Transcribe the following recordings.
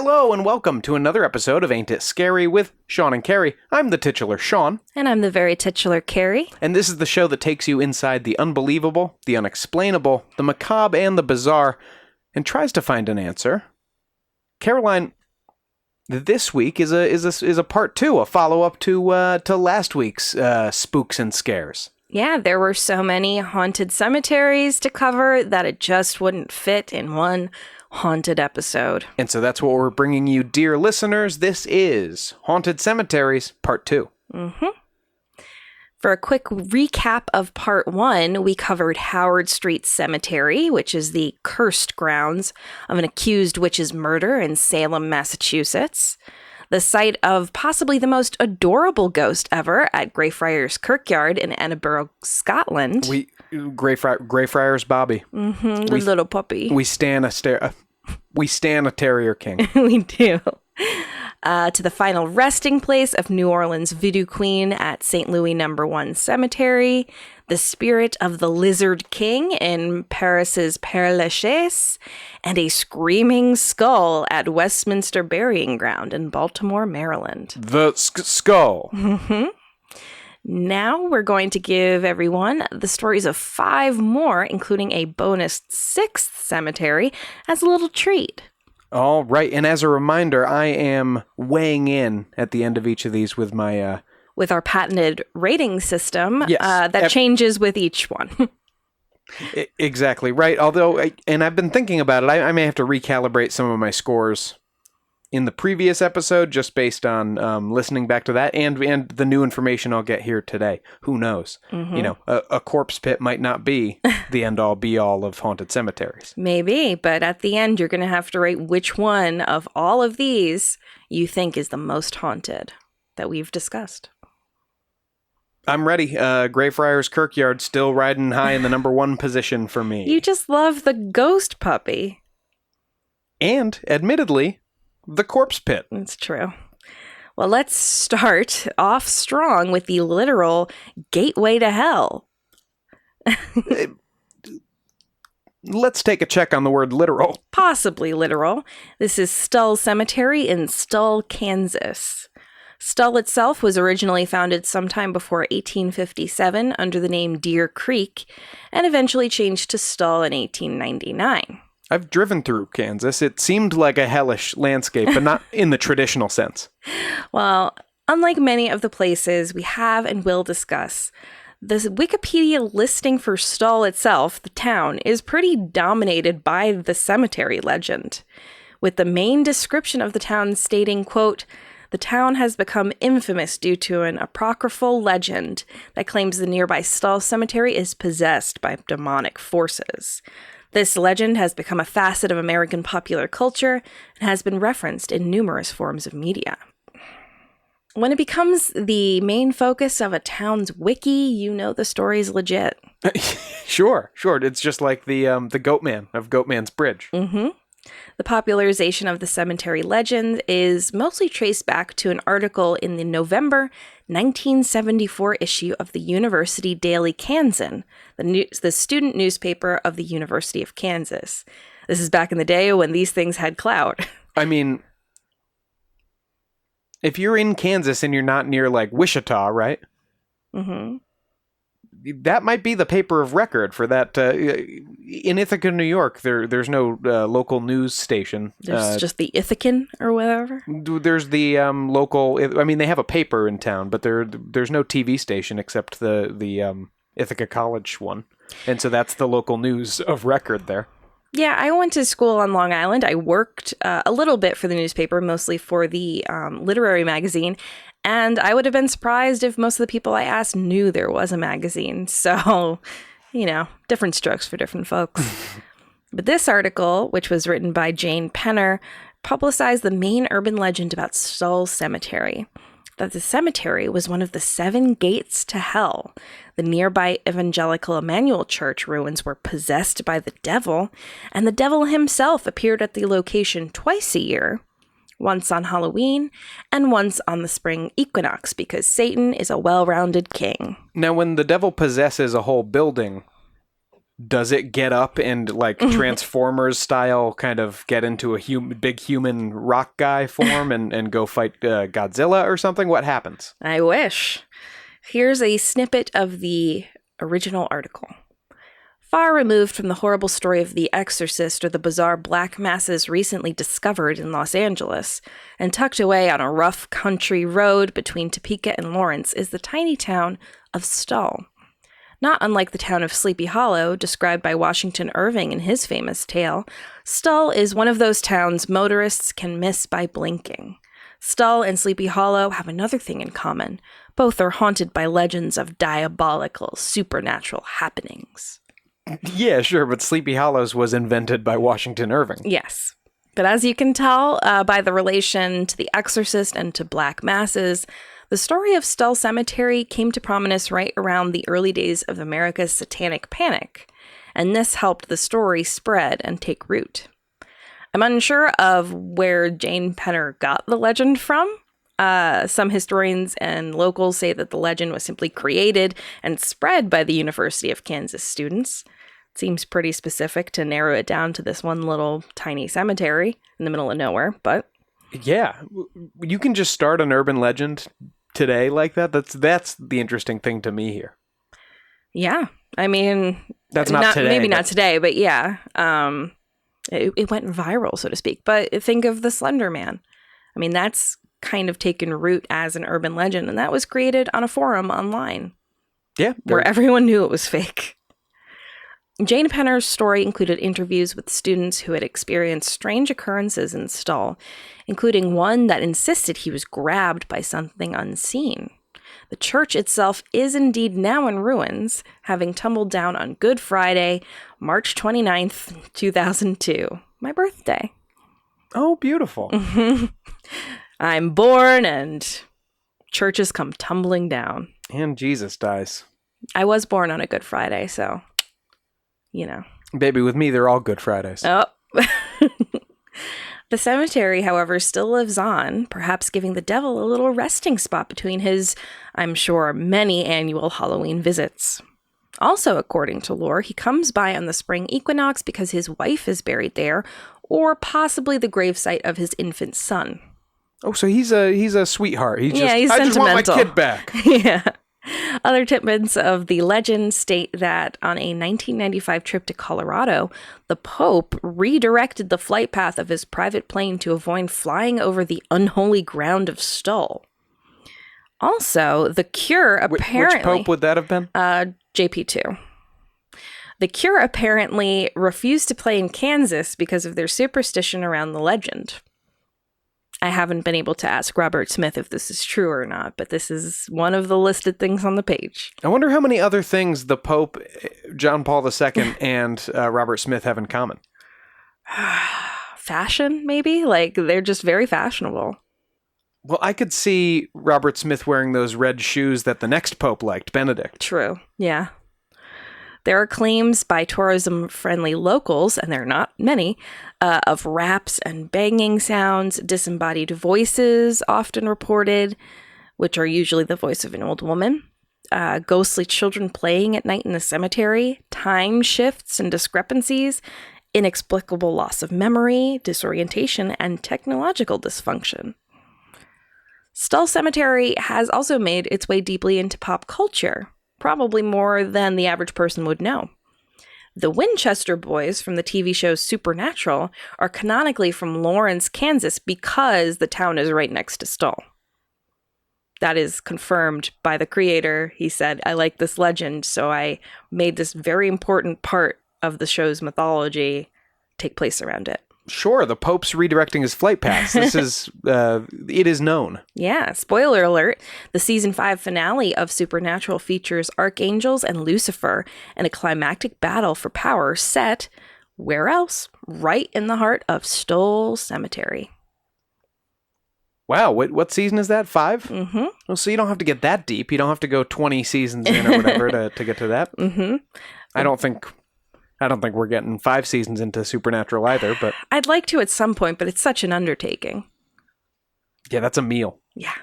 Hello and welcome to another episode of Ain't It Scary with Sean and Carrie. I'm the titular Sean. And I'm the very titular Carrie. And this is the show that takes you inside the unbelievable, the unexplainable, the macabre, and the bizarre, and tries to find an answer. Caroline, this week is a part two, a follow-up to last week's spooks and scares. Yeah, there were so many haunted cemeteries to cover that it just wouldn't fit in one haunted episode. And so that's what we're bringing you, dear listeners. This is Haunted Cemeteries Part 2. Mm-hmm. For a quick recap of Part 1, we covered Howard Street Cemetery, which is the cursed grounds of an accused witch's murder in Salem, Massachusetts. The site of possibly the most adorable ghost ever at Greyfriars Kirkyard in Edinburgh, Scotland. Greyfriars Bobby. Mm-hmm, the little puppy. We stan a Terrier King. We do. To the final resting place of New Orleans Voodoo Queen at St. Louis No. 1 Cemetery, the spirit of the Lizard King in Paris's Père Lachaise, and a screaming skull at Westminster Burying Ground in Baltimore, Maryland. The skull. Mm-hmm. Now we're going to give everyone the stories of 5 more, including a bonus 6th cemetery, as a little treat. All right, and as a reminder, I am weighing in at the end of each of these with my... With our patented rating system, yes. That changes with each one. Exactly, right. Although, and I've been thinking about it, I may have to recalibrate some of my scores in the previous episode, just based on listening back to that and the new information I'll get here today. Who knows? Mm-hmm. You know, a corpse pit might not be the end-all, be-all of haunted cemeteries. Maybe, but at the end, you're going to have to rate which one of all of these you think is the most haunted that we've discussed. I'm ready. Greyfriars Kirkyard still riding high in the number 1 position for me. You just love the ghost puppy. And, admittedly, the corpse pit. It's true. Well, let's start off strong with the literal gateway to hell. Let's take a check on the word literal. Possibly literal. This is Stull Cemetery in Stull, Kansas. Stull itself was originally founded sometime before 1857 under the name Deer Creek and eventually changed to Stull in 1899. I've driven through Kansas. It seemed like a hellish landscape, but not in the traditional sense. Well, unlike many of the places we have and will discuss, the Wikipedia listing for Stull itself, the town, is pretty dominated by the cemetery legend, with the main description of the town stating, quote, "The town has become infamous due to an apocryphal legend that claims the nearby Stull Cemetery is possessed by demonic forces. This legend has become a facet of American popular culture and has been referenced in numerous forms of media." When it becomes the main focus of a town's wiki, you know the story's legit. Sure. It's just like the Goatman of Goatman's Bridge. Mm-hmm. The popularization of the cemetery legend is mostly traced back to an article in the November 1974 issue of the University Daily Kansan, the student newspaper of the University of Kansas. This is back in the day when these things had clout. I mean, if you're in Kansas and you're not near, like, Wichita, right? Mm-hmm. That might be the paper of record for that. In Ithaca, New York, there's no local news station. There's just the Ithacan or whatever. There's the local. I mean, they have a paper in town, but there's no TV station except the Ithaca College one, and so that's the local news of record there. Yeah, I went to school on Long Island. I worked a little bit for the newspaper, mostly for the literary magazine. And I would have been surprised if most of the people I asked knew there was a magazine. So, you know, different strokes for different folks. But this article, which was written by Jane Penner, publicized the main urban legend about Stull Cemetery. That the cemetery was one of the 7 gates to hell. The nearby Evangelical Emmanuel Church ruins were possessed by the devil, and the devil himself appeared at the location twice a year. Once on Halloween, and once on the spring equinox, because Satan is a well-rounded king. Now, when the devil possesses a whole building, does it get up and like Transformers style kind of get into a big human rock guy form and go fight Godzilla or something? What happens? I wish. Here's a snippet of the original article. Far removed from the horrible story of The Exorcist or the bizarre black masses recently discovered in Los Angeles, and tucked away on a rough country road between Topeka and Lawrence is the tiny town of Stull. Not unlike the town of Sleepy Hollow, described by Washington Irving in his famous tale, Stull is one of those towns motorists can miss by blinking. Stull and Sleepy Hollow have another thing in common. Both are haunted by legends of diabolical, supernatural happenings. Yeah, sure, but Sleepy Hollows was invented by Washington Irving. Yes. But as you can tell by the relation to The Exorcist and to black masses, the story of Stull Cemetery came to prominence right around the early days of America's Satanic Panic, and this helped the story spread and take root. I'm unsure of where Jane Penner got the legend from. Some historians and locals say that the legend was simply created and spread by the University of Kansas students. It seems pretty specific to narrow it down to this one little tiny cemetery in the middle of nowhere, but... Yeah, you can just start an urban legend today like that. That's the interesting thing to me here. Yeah, I mean... That's not today. Maybe not today, but yeah. It went viral, so to speak. But think of the Slender Man. I mean, that's kind of taken root as an urban legend, and that was created on a forum online. Yeah. Where everyone knew it was fake. Jane Penner's story included interviews with students who had experienced strange occurrences in Stull, including one that insisted he was grabbed by something unseen. The church itself is indeed now in ruins, having tumbled down on Good Friday, March 29th, 2002. My birthday. Oh, beautiful. I'm born and churches come tumbling down. And Jesus dies. I was born on a Good Friday, so, you know. Baby, with me, they're all Good Fridays. Oh. The cemetery, however, still lives on, perhaps giving the devil a little resting spot between his, I'm sure, many annual Halloween visits. Also, according to lore, he comes by on the spring equinox because his wife is buried there, or possibly the gravesite of his infant son. Oh, so he's a sweetheart. He's sentimental. I just want my kid back. Yeah. Other tidbits of the legend state that on a 1995 trip to Colorado, the Pope redirected the flight path of his private plane to avoid flying over the unholy ground of Stull. Also, the Cure apparently... Which Pope would that have been? JP2. The Cure apparently refused to play in Kansas because of their superstition around the legend. I haven't been able to ask Robert Smith if this is true or not, but this is one of the listed things on the page. I wonder how many other things the Pope, John Paul II, and Robert Smith have in common. Fashion, maybe? Like, they're just very fashionable. Well, I could see Robert Smith wearing those red shoes that the next Pope liked, Benedict. True, yeah. There are claims by tourism-friendly locals, and there are not many, of raps and banging sounds, disembodied voices often reported, which are usually the voice of an old woman, ghostly children playing at night in the cemetery, time shifts and discrepancies, inexplicable loss of memory, disorientation, and technological dysfunction. Stull Cemetery has also made its way deeply into pop culture, probably more than the average person would know. The Winchester Boys from the TV show Supernatural are canonically from Lawrence, Kansas, because the town is right next to Stull. That is confirmed by the creator. He said, I like this legend, so I made this very important part of the show's mythology take place around it. Sure, the Pope's redirecting his flight paths. This is, it is known. Yeah, spoiler alert. The season 5 finale of Supernatural features archangels and Lucifer in a climactic battle for power set, where else? Right in the heart of Stull Cemetery. Wow, what season is that? 5? Mm-hmm. Well, so you don't have to get that deep. You don't have to go 20 seasons in or whatever to get to that. Mm-hmm. I don't think we're getting 5 seasons into Supernatural either, but... I'd like to at some point, but it's such an undertaking. Yeah, that's a meal. Yeah.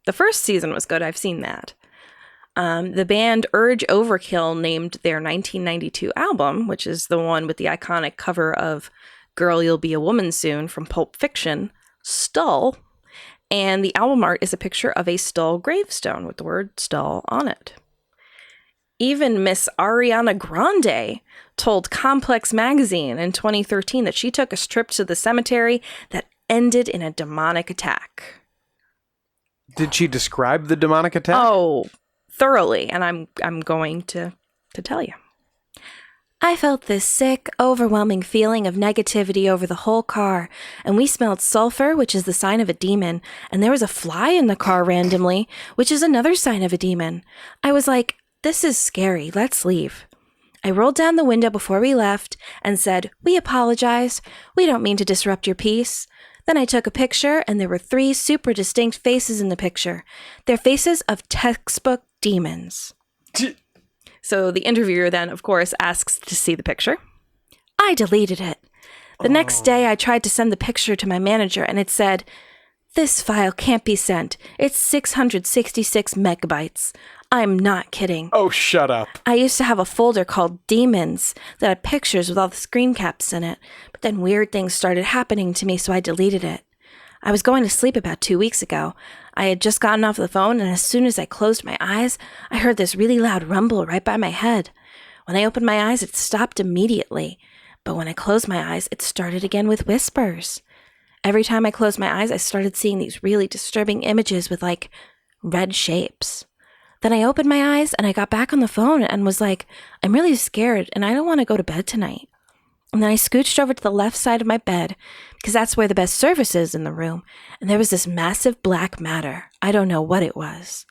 The first season was good. I've seen that. The band Urge Overkill named their 1992 album, which is the one with the iconic cover of Girl, You'll Be a Woman Soon from Pulp Fiction, Stull. And the album art is a picture of a Stull gravestone with the word Stull on it. Even Miss Ariana Grande told Complex Magazine in 2013 that she took a trip to the cemetery that ended in a demonic attack. Did she describe the demonic attack? Oh, thoroughly, and I'm going to tell you. I felt this sick, overwhelming feeling of negativity over the whole car, and we smelled sulfur, which is the sign of a demon, and there was a fly in the car randomly, which is another sign of a demon. I was like, this is scary, let's leave. I rolled down the window before we left and said, we apologize, we don't mean to disrupt your peace. Then I took a picture, and there were 3 super distinct faces in the picture. They're faces of textbook demons. So the interviewer then, of course, asks to see the picture. I deleted it. The next day, I tried to send the picture to my manager, and it said, this file can't be sent. It's 666 megabytes. I'm not kidding. Oh, shut up. I used to have a folder called Demons that had pictures with all the screen caps in it, but then weird things started happening to me, so I deleted it. I was going to sleep about 2 weeks ago. I had just gotten off the phone, and as soon as I closed my eyes, I heard this really loud rumble right by my head. When I opened my eyes, it stopped immediately. But when I closed my eyes, it started again with whispers. Every time I closed my eyes, I started seeing these really disturbing images with, like, red shapes. Then I opened my eyes, and I got back on the phone and was like, I'm really scared, and I don't want to go to bed tonight. And then I scooched over to the left side of my bed, because that's where the best service is in the room, and there was this massive black matter. I don't know what it was.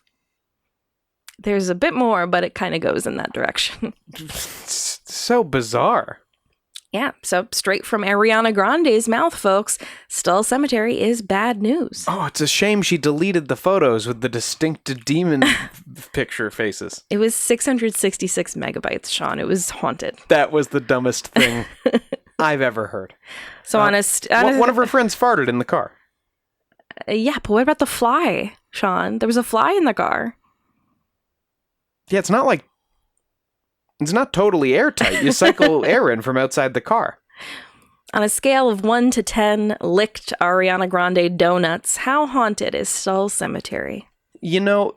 There's a bit more, but it kind of goes in that direction. So bizarre. Yeah, so straight from Ariana Grande's mouth, folks, Stull Cemetery is bad news. Oh, it's a shame she deleted the photos with the distinct demon picture faces. It was 666 megabytes, Sean. It was haunted. That was the dumbest thing I've ever heard. So one of her friends farted in the car. Yeah, but what about the fly, Sean? There was a fly in the car. Yeah, it's not totally airtight. You cycle air in from outside the car. On a scale of 1 to 10 licked Ariana Grande donuts, how haunted is Stull Cemetery? You know,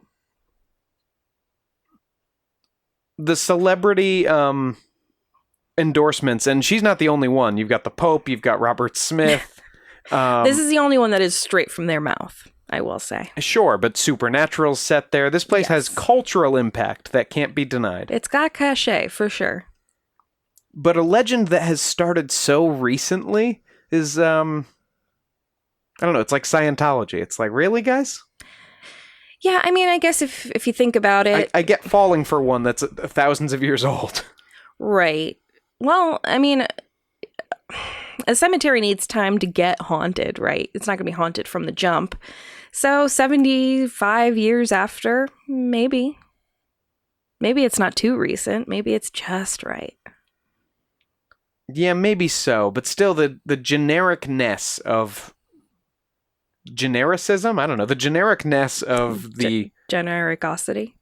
the celebrity endorsements, and she's not the only one. You've got the Pope, you've got Robert Smith. This is the only one that is straight from their mouth, I will say. Sure, but Supernatural's set there. This place has cultural impact that can't be denied. It's got cachet, for sure. But a legend that has started so recently is, I don't know, it's like Scientology. It's like, really, guys? Yeah, I mean, I guess if you think about it... I get falling for one that's thousands of years old. Right. Well, I mean, a cemetery needs time to get haunted, right? It's not going to be haunted from the jump. So 75 years after, maybe. Maybe it's not too recent. Maybe it's just right. Yeah, maybe so. But still, the genericness of... Genericism? I don't know. The genericness of the... Genericosity?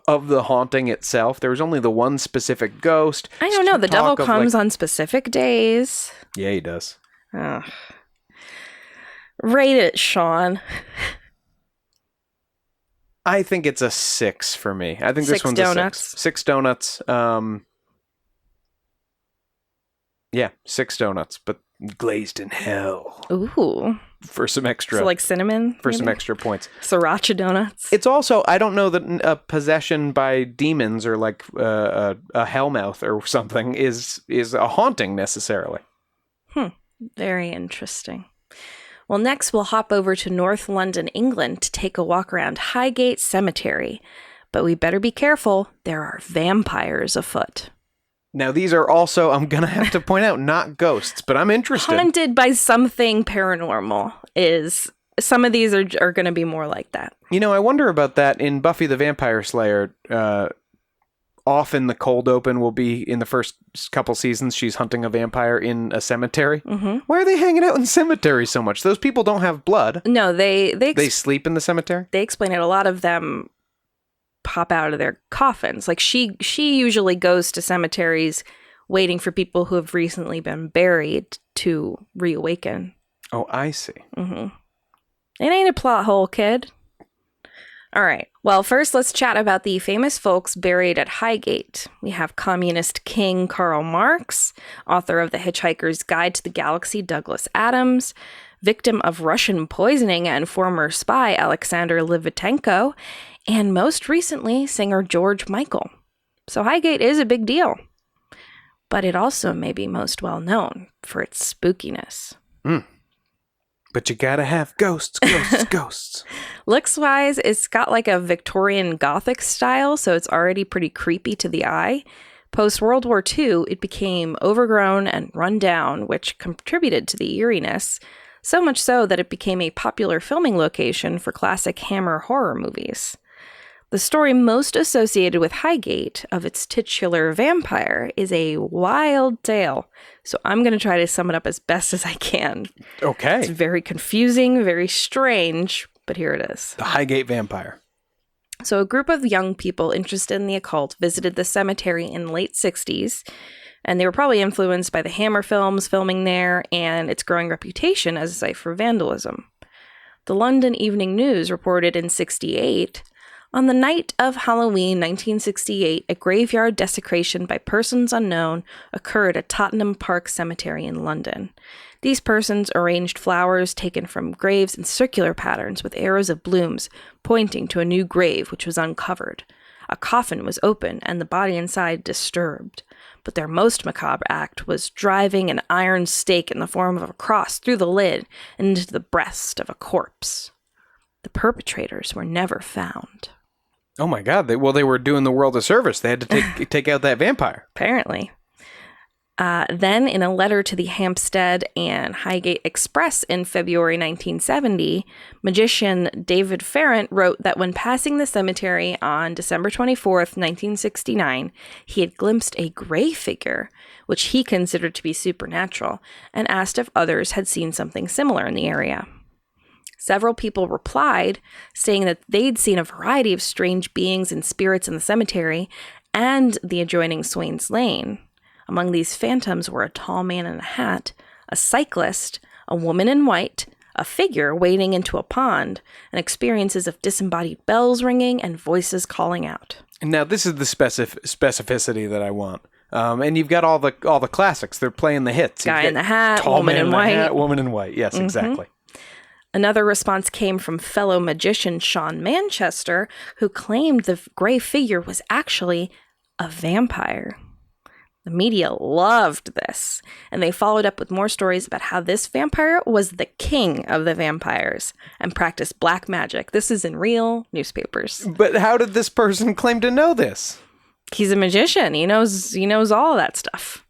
Of the haunting itself. There was only the one specific ghost. I don't know. The devil comes on specific days. Yeah, he does. Oh. Rate it, Sean. I think it's a 6 for me. I think this one's donuts. a 6. 6 donuts. Yeah, 6 donuts, but glazed in hell. Ooh. For some extra. So like cinnamon? For some extra points. Sriracha donuts. It's also, I don't know that possession by demons or like a hellmouth or something is a haunting necessarily. Very interesting. Well, next we'll hop over to North London, England to take a walk around Highgate Cemetery. But we better be careful. There are vampires afoot. Now, these are also, I'm going to have to point out, not ghosts, but I'm interested. Haunted by something paranormal is... Some of these are going to be more like that. You know, I wonder about that. In Buffy the Vampire Slayer, often the cold open will be, in the first couple seasons, she's hunting a vampire in a cemetery. Mm-hmm. Why are they hanging out in cemeteries so much? Those people don't have blood. No, they sleep in the cemetery? They explain it. A lot of them pop out of their coffins. Like she usually goes to cemeteries waiting for people who have recently been buried to reawaken. Oh, I see. Mm-hmm. It ain't a plot hole, kid. All right. Well, first let's chat about the famous folks buried at Highgate. We have communist king Karl Marx, author of The Hitchhiker's Guide to the Galaxy Douglas Adams, victim of Russian poisoning and former spy Alexander Livatenko, and most recently, singer George Michael. So Highgate is a big deal. But it also may be most well known for its spookiness. But you gotta have ghosts, ghosts, ghosts. Looks-wise, it's got like a Victorian Gothic style, so it's already pretty creepy to the eye. Post-World War II, it became overgrown and run down, which contributed to the eeriness, so much so that it became a popular filming location for classic Hammer horror movies. The story most associated with Highgate of its titular vampire is a wild tale, so I'm going to try to sum it up as best as I can. Okay. It's very confusing, very strange, but here it is. The Highgate vampire. So a group of young people interested in the occult visited the cemetery in the late 60s, and they were probably influenced by the Hammer films filming there and its growing reputation as a site for vandalism. The London Evening News reported in '68, on the night of Halloween 1968, a graveyard desecration by persons unknown occurred at Tottenham Park Cemetery in London. These persons arranged flowers taken from graves in circular patterns with arrows of blooms pointing to a new grave which was uncovered. A coffin was open and the body inside disturbed. But their most macabre act was driving an iron stake in the form of a cross through the lid and into the breast of a corpse. The perpetrators were never found. Oh my God! They were doing the world a service. They had to take out that vampire. Apparently. Then, in a letter to the Hampstead and Highgate Express in February 1970, magician David Farrant wrote that when passing the cemetery on December 24th, 1969, he had glimpsed a gray figure, which he considered to be supernatural, and asked if others had seen something similar in the area. Several people replied, saying that they'd seen a variety of strange beings and spirits in the cemetery and the adjoining Swains Lane. Among these phantoms were a tall man in a hat, a cyclist, a woman in white, a figure wading into a pond, and experiences of disembodied bells ringing and voices calling out. Now, this is the specificity that I want. And you've got all the classics. They're playing the hits. Guy in the hat, woman in white. Hat, woman in white. Yes, exactly. Another response came from fellow magician Sean Manchester, who claimed the gray figure was actually a vampire. The media loved this, and they followed up with more stories about how this vampire was the king of the vampires and practiced black magic. This is in real newspapers. But how did this person claim to know this? He's a magician. He knows all that stuff.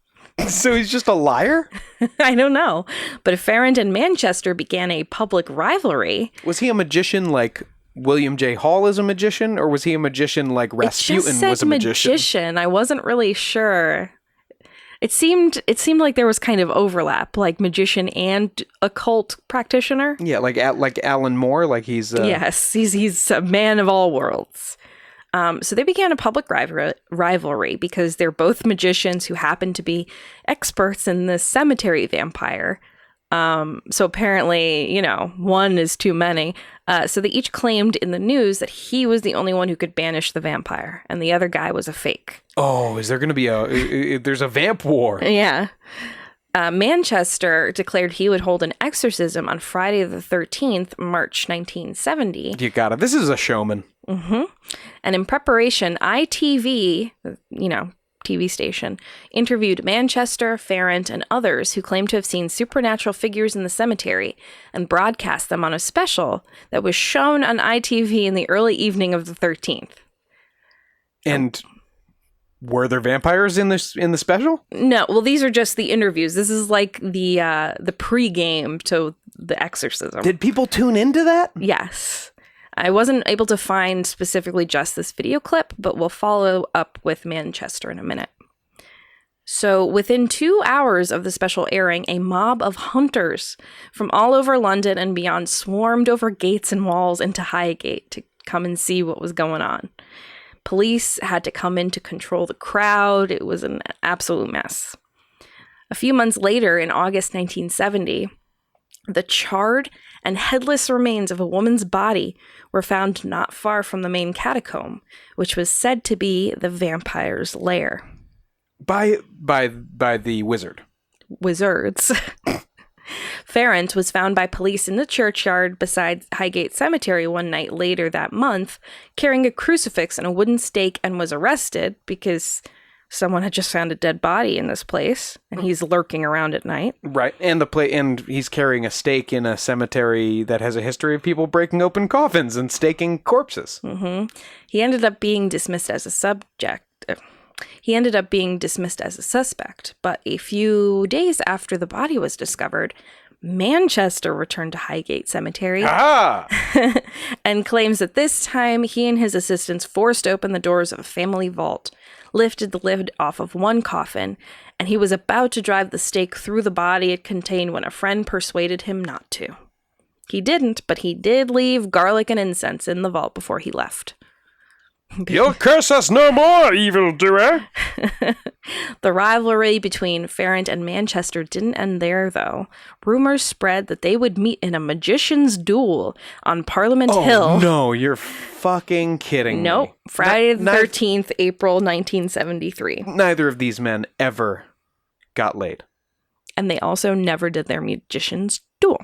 So he's just a liar? I don't know. But Farrant and Manchester began a public rivalry. Was he a magician like William J. Hall is a magician, or was he a magician like Rasputin was a magician? I wasn't really sure. It seemed like there was kind of overlap, like magician and occult practitioner. Yeah, like Alan Moore, like he's yes, he's a man of all worlds. So they began a public rivalry because they're both magicians who happen to be experts in the cemetery vampire. So apparently, one is too many. So they each claimed in the news that he was the only one who could banish the vampire, and the other guy was a fake. Oh, is there going to be there's a vamp war? Yeah. Manchester declared he would hold an exorcism on Friday the 13th, March 1970. You got it. This is a showman. Mm-hmm. And in preparation, ITV, TV station, interviewed Manchester, Farrant, and others who claimed to have seen supernatural figures in the cemetery and broadcast them on a special that was shown on ITV in the early evening of the 13th. And were there vampires in the special? No. Well, these are just the interviews. This is like the pregame to the exorcism. Did people tune into that? Yes. I wasn't able to find specifically just this video clip, but we'll follow up with Manchester in a minute. So within 2 hours of the special airing, a mob of hunters from all over London and beyond swarmed over gates and walls into Highgate to come and see what was going on. Police had to come in to control the crowd. It was an absolute mess. A few months later, in August 1970, the charred and headless remains of a woman's body were found not far from the main catacomb, which was said to be the vampire's lair. By the wizard. Wizards. Ferrant was found by police in the churchyard beside Highgate Cemetery one night later that month, carrying a crucifix and a wooden stake, and was arrested because someone had just found a dead body in this place, and he's lurking around at night. Right, and he's carrying a stake in a cemetery that has a history of people breaking open coffins and staking corpses. Mm-hmm. He ended up being dismissed as a suspect, but a few days after the body was discovered, Manchester returned to Highgate Cemetery and claims that this time he and his assistants forced open the doors of a family vault, lifted the lid off of one coffin, and he was about to drive the stake through the body it contained when a friend persuaded him not to. He didn't, but he did leave garlic and incense in the vault before he left. You'll curse us no more, evildoer! The rivalry between Ferrant and Manchester didn't end there, though. Rumors spread that they would meet in a magician's duel on Parliament Hill. Oh, no, you're fucking kidding me. Nope. Friday the 13th, April 1973. Neither of these men ever got laid. And they also never did their magician's duel.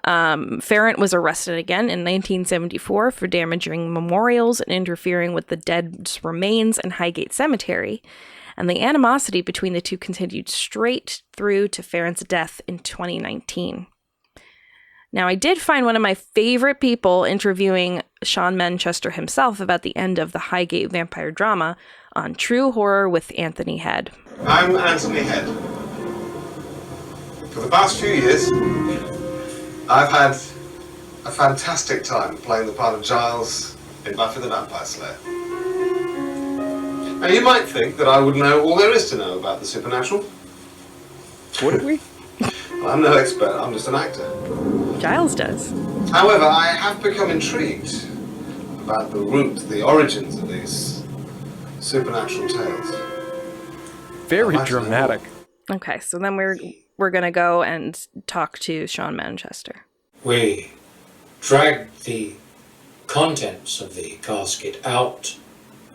Ferrant was arrested again in 1974 for damaging memorials and interfering with the dead's remains in Highgate Cemetery, and the animosity between the two continued straight through to Ferrant's death in 2019. Now, I did find one of my favorite people interviewing Sean Manchester himself about the end of the Highgate vampire drama on True Horror with Anthony Head. I'm Anthony Head. For the past few years, I've had a fantastic time playing the part of Giles in Buffy the Vampire Slayer. Now, you might think that I would know all there is to know about the supernatural. Would we? Well, I'm no expert, I'm just an actor. Giles does. However, I have become intrigued about the roots, the origins of these supernatural tales. Very dramatic. Okay, so then we're going to go and talk to Sean Manchester. We dragged the contents of the casket out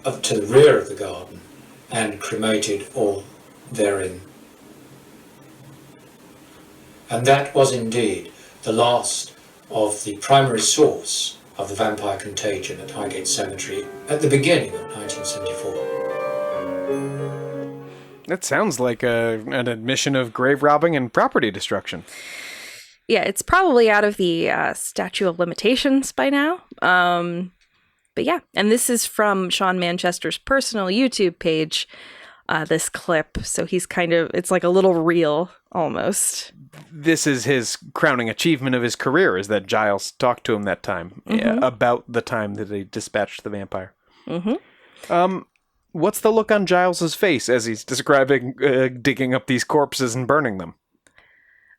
up to the rear of the garden and cremated all therein. And that was indeed the last of the primary source of the vampire contagion at Highgate Cemetery at the beginning of 1974. That sounds like an admission of grave robbing and property destruction. Yeah, it's probably out of the statute of limitations by now. But yeah, and this is from Sean Manchester's personal YouTube page, this clip. So he's it's like a little reel almost. This is his crowning achievement of his career, is that Giles talked to him that time about the time that he dispatched the vampire. Mm-hmm. What's the look on Giles's face as he's describing digging up these corpses and burning them?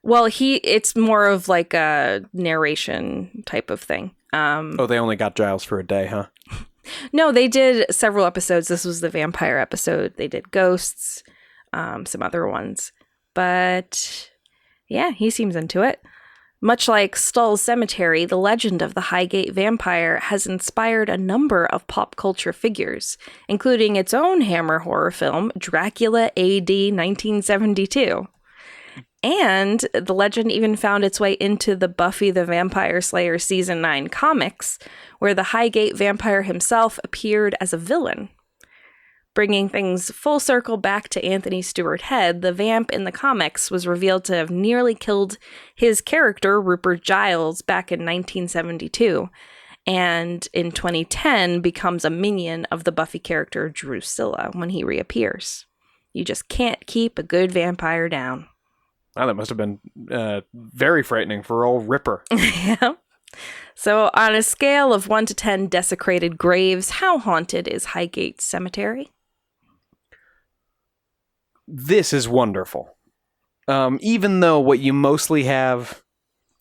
Well, it's more of like a narration type of thing. They only got Giles for a day, huh? No, they did several episodes. This was the vampire episode. They did ghosts, some other ones. But yeah, he seems into it. Much like Stull Cemetery, the legend of the Highgate vampire has inspired a number of pop culture figures, including its own Hammer horror film, Dracula AD 1972. And the legend even found its way into the Buffy the Vampire Slayer Season 9 comics, where the Highgate vampire himself appeared as a villain. Bringing things full circle back to Anthony Stewart Head, the vamp in the comics was revealed to have nearly killed his character, Rupert Giles, back in 1972, and in 2010 becomes a minion of the Buffy character Drusilla when he reappears. You just can't keep a good vampire down. Wow, that must have been very frightening for old Ripper. Yeah. So on a scale of 1 to 10 desecrated graves, how haunted is Highgate Cemetery? This is wonderful. Even though what you mostly have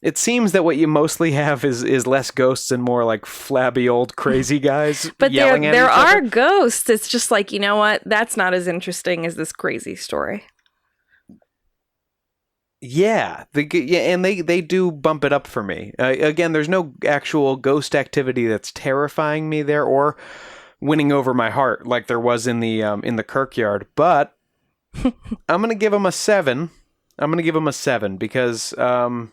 It seems that what you mostly have is less ghosts and more like flabby old crazy guys But yelling at there each are other. ghosts. It's just like, you know what? That's not as interesting as this crazy story. Yeah, and they do bump it up for me. Again, there's no actual ghost activity that's terrifying me there or winning over my heart like there was in the Kirkyard. But I'm gonna give them a 7. I'm gonna give them a 7 because I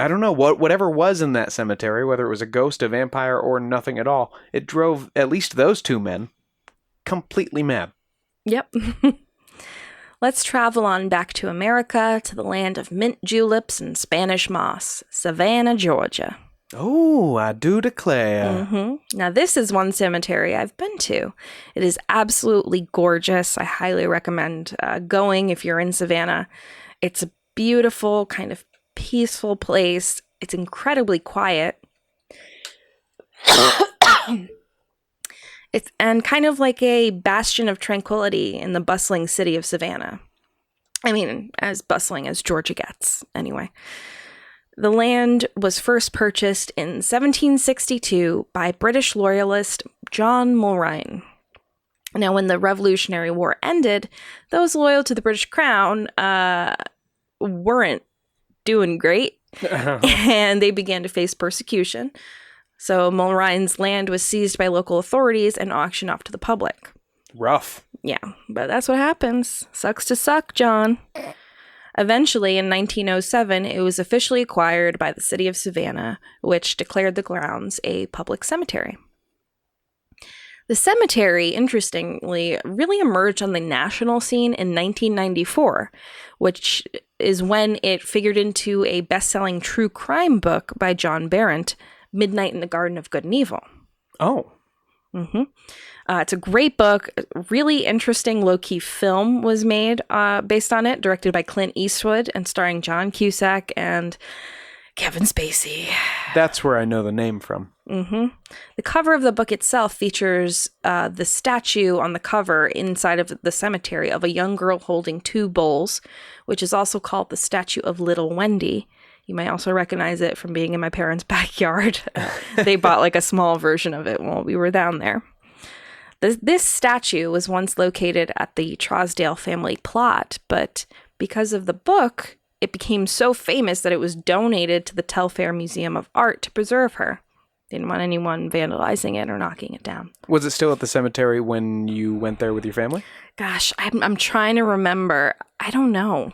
don't know whatever was in that cemetery, whether it was a ghost, a vampire, or nothing at all. It drove at least those two men completely mad. Yep. Let's travel on back to America, to the land of mint juleps and Spanish moss, Savannah, Georgia. Oh, I do declare. Now, this is one cemetery I've been to. It is absolutely gorgeous. I highly recommend going if you're in Savannah. It's a beautiful, kind of peaceful place. It's incredibly quiet. It's kind of like a bastion of tranquility in the bustling city of Savannah. I mean, as bustling as Georgia gets, anyway. The land was first purchased in 1762 by British loyalist John Mulrine. Now, when the Revolutionary War ended, those loyal to the British Crown weren't doing great, and they began to face persecution. So Mulrine's land was seized by local authorities and auctioned off to the public. Rough. Yeah, but that's what happens. Sucks to suck, John. Eventually, in 1907, it was officially acquired by the city of Savannah, which declared the grounds a public cemetery. The cemetery, interestingly, really emerged on the national scene in 1994, which is when it figured into a best-selling true crime book by John Berendt, Midnight in the Garden of Good and Evil. Oh. It's a great book. Really interesting low-key film was made based on it, directed by Clint Eastwood and starring John Cusack and Kevin Spacey. That's where I know the name from. The cover of the book itself features the statue on the cover inside of the cemetery of a young girl holding 2 bowls, which is also called the statue of Little Wendy. You might also recognize it from being in my parents' backyard. They bought like a small version of it while we were down there. This statue was once located at the Trosdale family plot, but because of the book, it became so famous that it was donated to the Telfair Museum of Art to preserve her. They didn't want anyone vandalizing it or knocking it down. Was it still at the cemetery when you went there with your family? Gosh, I'm trying to remember. I don't know.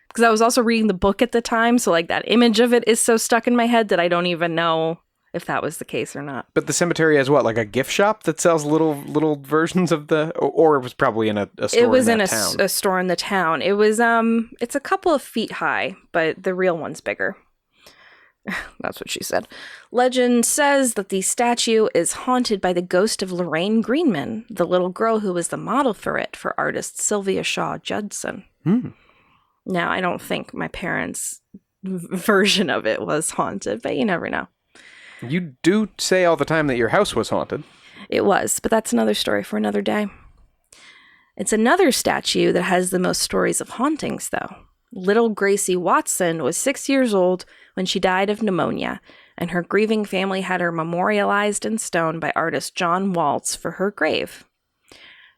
Because I was also reading the book at the time, so like that image of it is so stuck in my head that I don't even know if that was the case or not. But the cemetery has what, like a gift shop that sells little versions of the, or it was probably in a store. It was in in town. a store in the town. It was it's a couple of feet high, but the real one's bigger. That's what she said. Legend says that the statue is haunted by the ghost of Lorraine Greenman, the little girl who was the model for it for artist Sylvia Shaw Judson. Now, I don't think my parents' version of it was haunted, but you never know. You do say all the time that your house was haunted. It was, but that's another story for another day. It's another statue that has the most stories of hauntings, though. Little Gracie Watson was 6 years old when she died of pneumonia, and her grieving family had her memorialized in stone by artist John Waltz for her grave.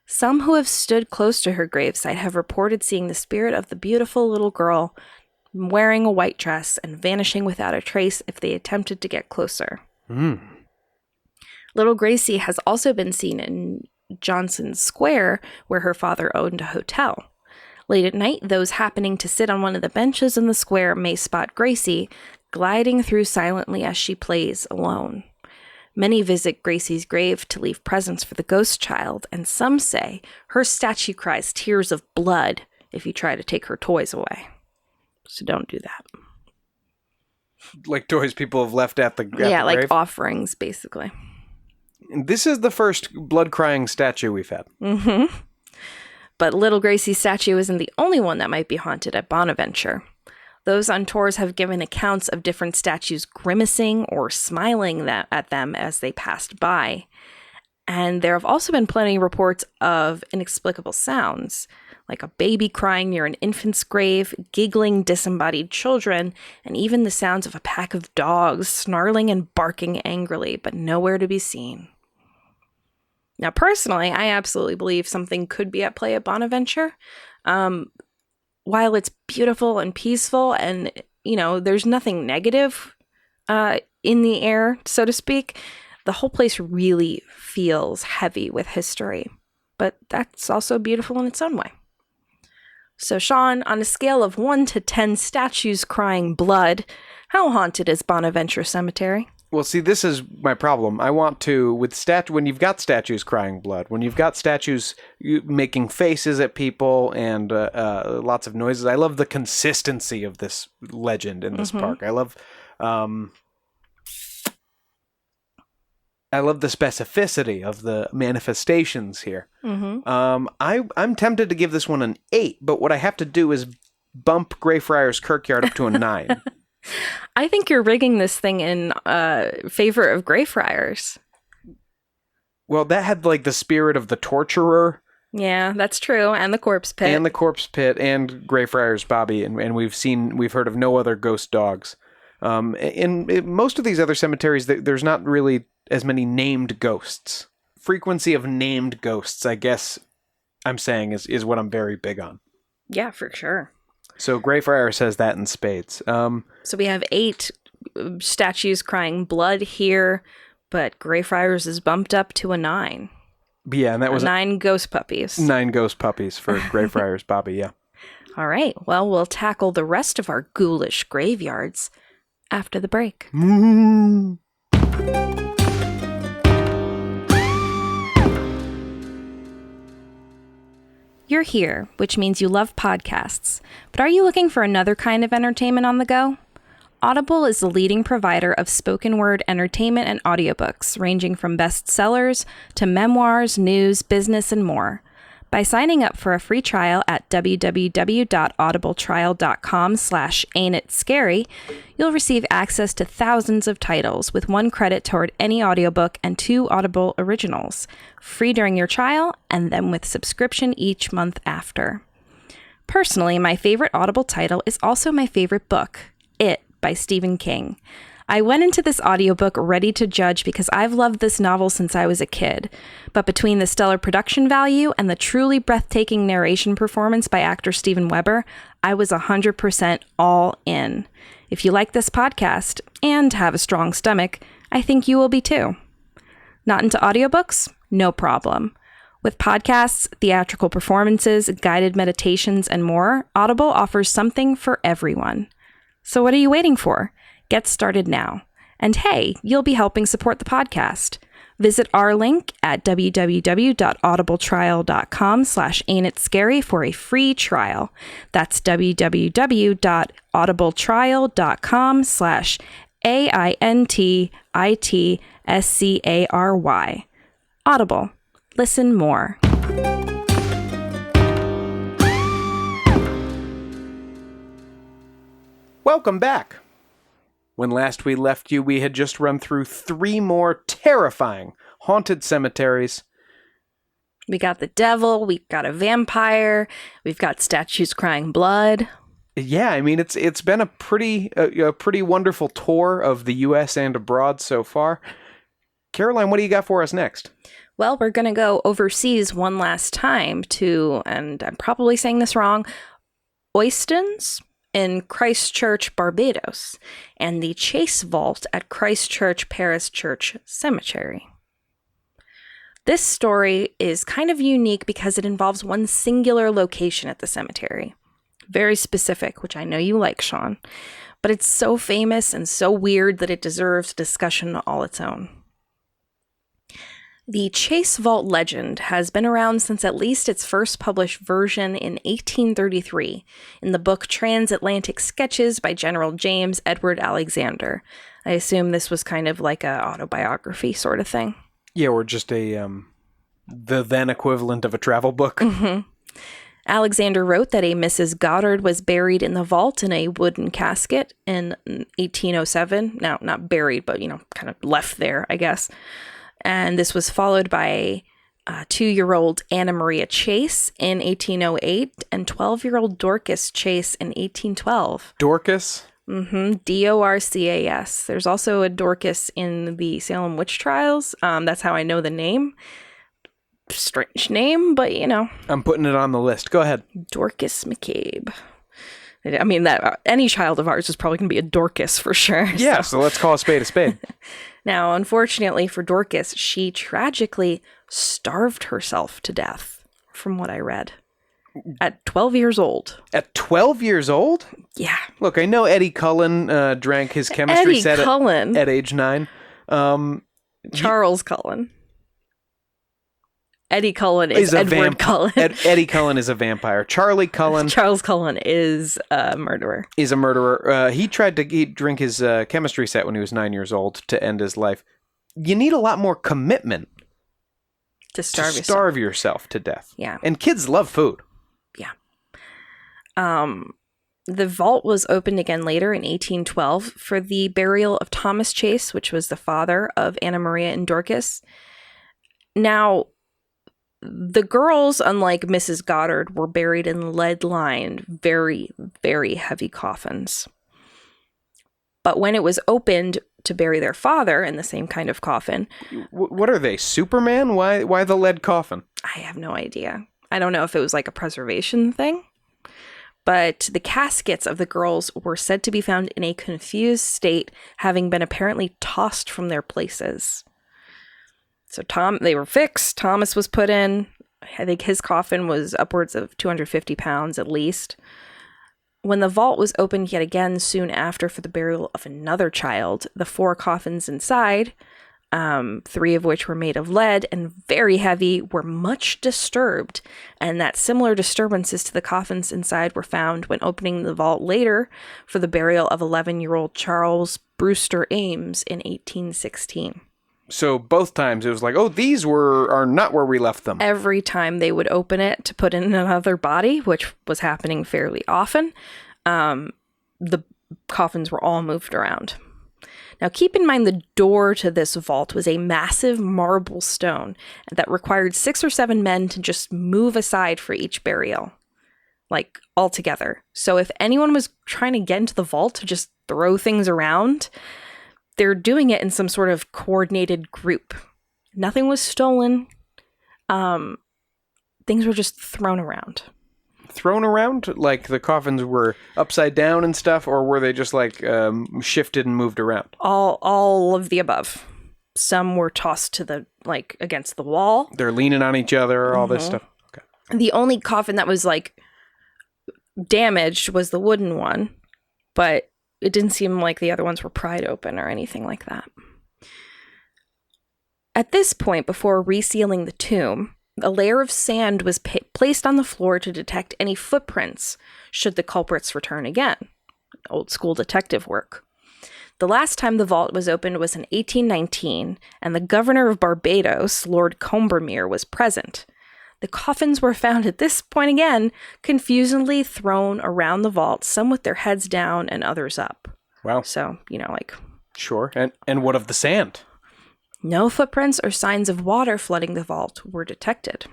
Some who have stood close to her gravesite have reported seeing the spirit of the beautiful little girl wearing a white dress and vanishing without a trace if they attempted to get closer. Little Gracie has also been seen in Johnson Square, where her father owned a hotel. Late at night, those happening to sit on one of the benches in the square may spot Gracie gliding through silently as she plays alone. Many visit Gracie's grave to leave presents for the ghost child, and some say her statue cries tears of blood if you try to take her toys away. So don't do that. Like toys people have left at the Yeah, like grave? offerings, basically. This is the first blood-crying statue we've had. But Little Gracie's statue isn't the only one that might be haunted at Bonaventure. Those on tours have given accounts of different statues grimacing or smiling at them as they passed by. And there have also been plenty of reports of inexplicable sounds, like a baby crying near an infant's grave, giggling disembodied children, and even the sounds of a pack of dogs snarling and barking angrily, but nowhere to be seen. Now, personally, I absolutely believe something could be at play at Bonaventure. While it's beautiful and peaceful and, there's nothing negative in the air, so to speak, the whole place really feels heavy with history. But that's also beautiful in its own way. So, Sean, on a scale of 1 to 10 statues crying blood, how haunted is Bonaventure Cemetery? Well, see, this is my problem. I want to, when you've got statues crying blood, when you've got statues making faces at people and lots of noises, I love the consistency of this legend in this park. I love the specificity of the manifestations here. I'm tempted to give this one an 8, but what I have to do is bump Greyfriars Kirkyard up to a 9. I think you're rigging this thing in favor of Greyfriars. Well, that had like the spirit of the torturer. Yeah, that's true. And the corpse pit. And Greyfriars Bobby. And we've heard of no other ghost dogs. In most of these other cemeteries, there's not really as many named ghosts. Frequency of named ghosts, I guess I'm saying, is what I'm very big on. Yeah, for sure. So Greyfriars says that in spades. So we have 8 statues crying blood here, but Greyfriars is bumped up to a 9. Yeah, and that was 9 ghost puppies. 9 ghost puppies for Greyfriars Bobby, yeah. All right, well, we'll tackle the rest of our ghoulish graveyards after the break. You're here, which means you love podcasts. But are you looking for another kind of entertainment on the go? Audible is the leading provider of spoken word entertainment and audiobooks, ranging from bestsellers to memoirs, news, business, and more. By signing up for a free trial at www.audibletrial.com/ain'titscary, you'll receive access to thousands of titles with 1 credit toward any audiobook and 2 Audible originals, free during your trial and then with subscription each month after. Personally, my favorite Audible title is also my favorite book, It by Stephen King. I went into this audiobook ready to judge because I've loved this novel since I was a kid. But between the stellar production value and the truly breathtaking narration performance by actor Steven Weber, I was 100% all in. If you like this podcast and have a strong stomach, I think you will be too. Not into audiobooks? No problem. With podcasts, theatrical performances, guided meditations, and more, Audible offers something for everyone. So what are you waiting for? Get started now. And hey, you'll be helping support the podcast. Visit our link at www.audibletrial.com/ain'titscary for a free trial. That's www.audibletrial.com/ain'titscary. Audible. Listen more. Welcome back. When last we left you, we had just run through 3 more terrifying haunted cemeteries. We got the devil, we got a vampire, we've got statues crying blood. Yeah, I mean, it's been a pretty wonderful tour of the U.S. and abroad so far. Caroline, what do you got for us next? Well, we're going to go overseas one last time to, and I'm probably saying this wrong, Oistins in Christchurch, Barbados, and the Chase Vault at Christchurch Parish Church Cemetery. This story is kind of unique because it involves one singular location at the cemetery. Very specific, which I know you like, Sean. But it's so famous and so weird that it deserves discussion all its own. The Chase Vault legend has been around since at least its first published version in 1833 in the book Transatlantic Sketches by General James Edward Alexander. I assume this was kind of like a autobiography sort of thing. Yeah, or just the then equivalent of a travel book. Mm-hmm. Alexander wrote that a Mrs. Goddard was buried in the vault in a wooden casket in 1807. Now, not buried, but, kind of left there, I guess. And this was followed by 2-year-old Anna Maria Chase in 1808 and 12-year-old Dorcas Chase in 1812. Dorcas? Mm-hmm. Dorcas. There's also a Dorcas in the Salem witch trials. That's how I know the name. Strange name, but I'm putting it on the list. Go ahead. Dorcas McCabe. I mean, that any child of ours is probably going to be a Dorcas for sure. Yeah, so let's call a spade a spade. Now, unfortunately for Dorcas, she tragically starved herself to death, from what I read, at 12 years old. At 12 years old? Yeah. Look, I know Eddie Cullen drank his chemistry set at age 9. Charles Cullen. Eddie Cullen is Edward Cullen. Eddie Cullen is a vampire. Charles Cullen is a murderer. He tried to drink his chemistry set when he was 9 years old to end his life. You need a lot more commitment to starve yourself to death. Yeah. And kids love food. Yeah. The vault was opened again later in 1812 for the burial of Thomas Chase, which was the father of Anna Maria and Dorcas. Now, the girls, unlike Mrs. Goddard, were buried in lead-lined, very, very heavy coffins. But when it was opened to bury their father in the same kind of coffin... What are they, Superman? Why the lead coffin? I have no idea. I don't know if it was like a preservation thing. But the caskets of the girls were said to be found in a confused state, having been apparently tossed from their places. So they were fixed. Thomas was put in. I think his coffin was upwards of 250 pounds at least. When the vault was opened yet again soon after for the burial of another child, the 4 coffins inside, 3 of which were made of lead and very heavy, were much disturbed. And that similar disturbances to the coffins inside were found when opening the vault later for the burial of 11-year-old Charles Brewster Ames in 1816. So both times it was like, oh, these are not where we left them. Every time they would open it to put in another body, which was happening fairly often, the coffins were all moved around. Now, keep in mind the door to this vault was a massive marble stone that required 6 or 7 men to just move aside for each burial, like all together. So if anyone was trying to get into the vault to just throw things around, they're doing it in some sort of coordinated group. Nothing was stolen. Things were just thrown around. Thrown around? Like the coffins were upside down and stuff, or were they just like shifted and moved around? All of the above. Some were tossed to against the wall. They're leaning on each other, all this stuff. Okay. The only coffin that was damaged was the wooden one, but it didn't seem like the other ones were pried open or anything like that. At this point, before resealing the tomb, a layer of sand was placed on the floor to detect any footprints should the culprits return again. Old school detective work. The last time the vault was opened was in 1819, and the governor of Barbados, Lord Combermere, was present. The coffins were found at this point again, confusingly thrown around the vault, some with their heads down and others up. Wow. So, Sure. And what of the sand? No footprints or signs of water flooding the vault were detected.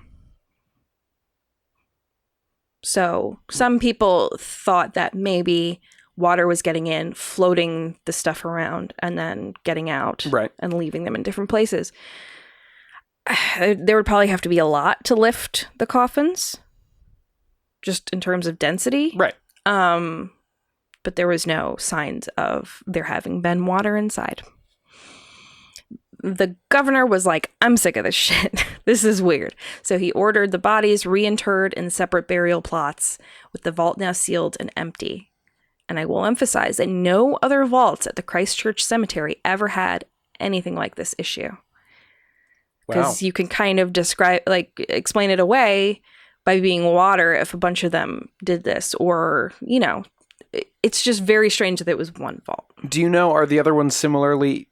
So, some people thought that maybe water was getting in, floating the stuff around, and then getting out. Right. And leaving them in different places. There would probably have to be a lot to lift the coffins, just in terms of density. Right. But there was no signs of there having been water inside. The governor was like, I'm sick of this shit. This is weird. So he ordered the bodies reinterred in separate burial plots, with the vault now sealed and empty. And I will emphasize that no other vaults at the Christchurch Cemetery ever had anything like this issue. Because you can kind of explain it away by being water if a bunch of them did this. Or, it's just very strange that it was one vault. Do you know, are the other ones similarly,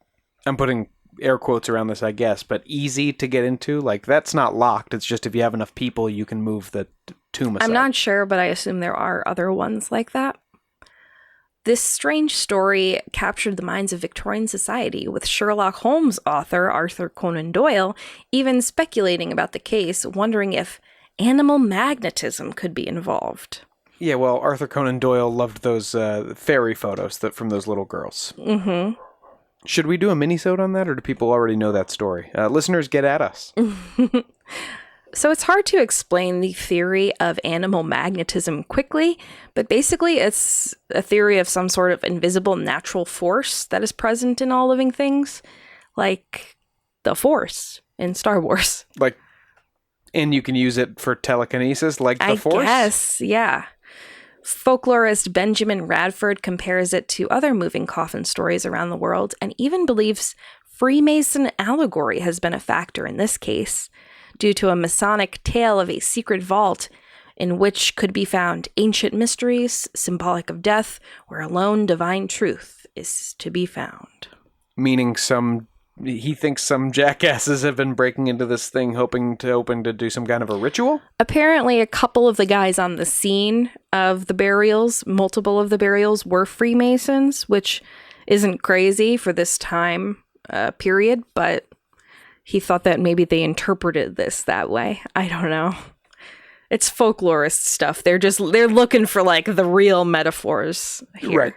I'm putting air quotes around this, I guess, but easy to get into? Like, that's not locked. It's just if you have enough people, you can move the tomb aside. I'm not sure, but I assume there are other ones like that. This strange story captured the minds of Victorian society, with Sherlock Holmes author Arthur Conan Doyle even speculating about the case, wondering if animal magnetism could be involved. Yeah, well, Arthur Conan Doyle loved those fairy photos from those little girls. Mm-hmm. Should we do a mini-sode on that, or do people already know that story? Listeners, get at us. So it's hard to explain the theory of animal magnetism quickly, but basically it's a theory of some sort of invisible natural force that is present in all living things, like the Force in Star Wars. And you can use it for telekinesis, like the Force? Yes, yeah. Folklorist Benjamin Radford compares it to other moving coffin stories around the world, and even believes Freemason allegory has been a factor in this case, due to a Masonic tale of a secret vault in which could be found ancient mysteries, symbolic of death, where alone divine truth is to be found. Meaning he thinks some jackasses have been breaking into this thing hoping to do some kind of a ritual? Apparently, a couple of the guys on the scene of the burials, multiple of the burials, were Freemasons, which isn't crazy for this time period, but he thought that maybe they interpreted this that way. I don't know. It's folklorist stuff. They're looking for like the real metaphors here.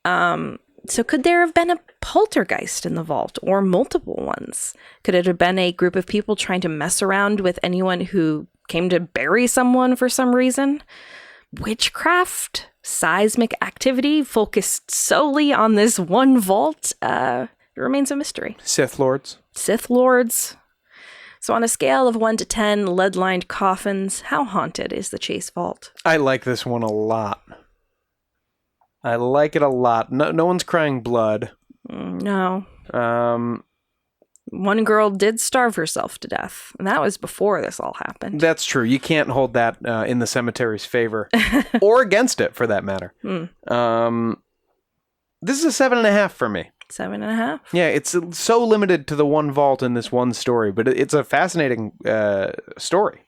Right. So could there have been a poltergeist in the vault, or multiple ones? Could it have been a group of people trying to mess around with anyone who came to bury someone for some reason? Witchcraft? Seismic activity focused solely on this one vault? It remains a mystery. Sith Lords. So on a scale of 1 to 10 lead-lined coffins, how haunted is the Chase Vault? I like this one a lot. I like it a lot. No one's crying blood. No. One girl did starve herself to death, and that was before this all happened. That's true. You can't hold that in the cemetery's favor, or against it, for that matter. This is a 7.5 for me. 7.5? Yeah, it's so limited to the one vault in this one story, but it's a fascinating story.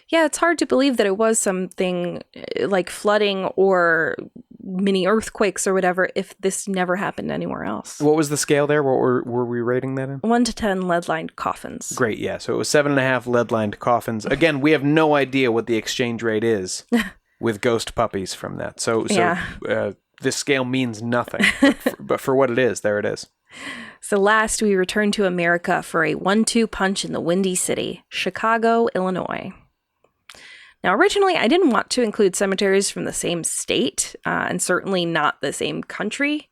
Yeah, it's hard to believe that it was something like flooding or mini earthquakes or whatever if this never happened anywhere else. What was the scale there? What were we rating that in? 1 to 10 lead-lined coffins. Great, yeah. So it was 7.5 lead-lined coffins. Again, we have no idea what the exchange rate is with ghost puppies from that. So yeah. This scale means nothing, but for what it is, there it is. So last, we return to America for a 1-2 punch in the Windy City, Chicago, Illinois. Now, originally, I didn't want to include cemeteries from the same state, and certainly not the same country,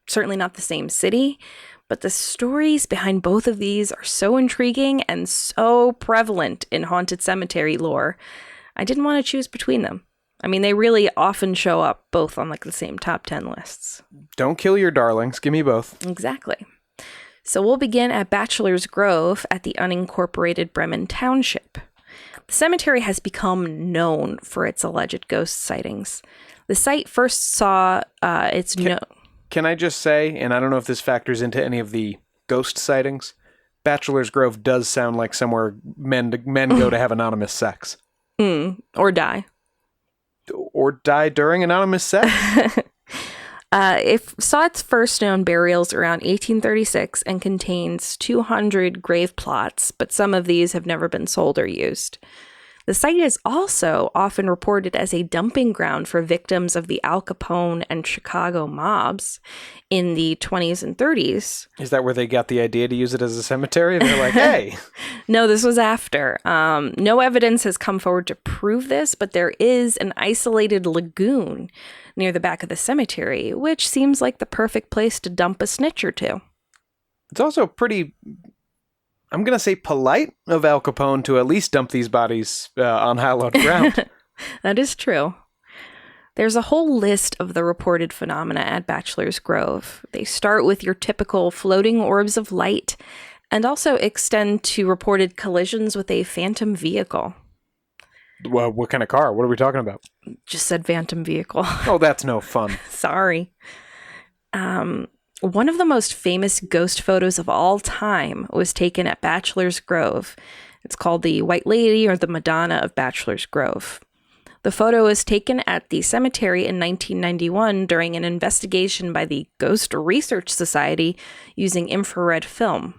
certainly not the same city, but the stories behind both of these are so intriguing and so prevalent in haunted cemetery lore, I didn't want to choose between them. I mean, they really often show up both on like the same top 10 lists. Don't kill your darlings. Give me both. Exactly. So we'll begin at Bachelor's Grove at the unincorporated Bremen Township. The cemetery has become known for its alleged ghost sightings. The site first saw Can I just say, and I don't know if this factors into any of the ghost sightings, Bachelor's Grove does sound like somewhere men go to have anonymous sex. Or die. Or die during anonymous sex? It saw its first known burials around 1836 and contains 200 grave plots, but some of these have never been sold or used. The site is also often reported as a dumping ground for victims of the Al Capone and Chicago mobs in the 20s and 30s. Is that where they got the idea to use it as a cemetery? They're like, hey. No, this was after. No evidence has come forward to prove this, but there is an isolated lagoon near the back of the cemetery, which seems like the perfect place to dump a snitch or two. It's also pretty, I'm going to say, polite of Al Capone to at least dump these bodies on hallowed ground. That is true. There's a whole list of the reported phenomena at Bachelor's Grove. They start with your typical floating orbs of light and also extend to reported collisions with a phantom vehicle. Well, what kind of car? What are we talking about? Just said phantom vehicle. Oh, that's no fun. Sorry. One of the most famous ghost photos of all time was taken at Bachelor's Grove. It's called the White Lady or the Madonna of Bachelor's Grove. The photo was taken at the cemetery in 1991 during an investigation by the Ghost Research Society using infrared film.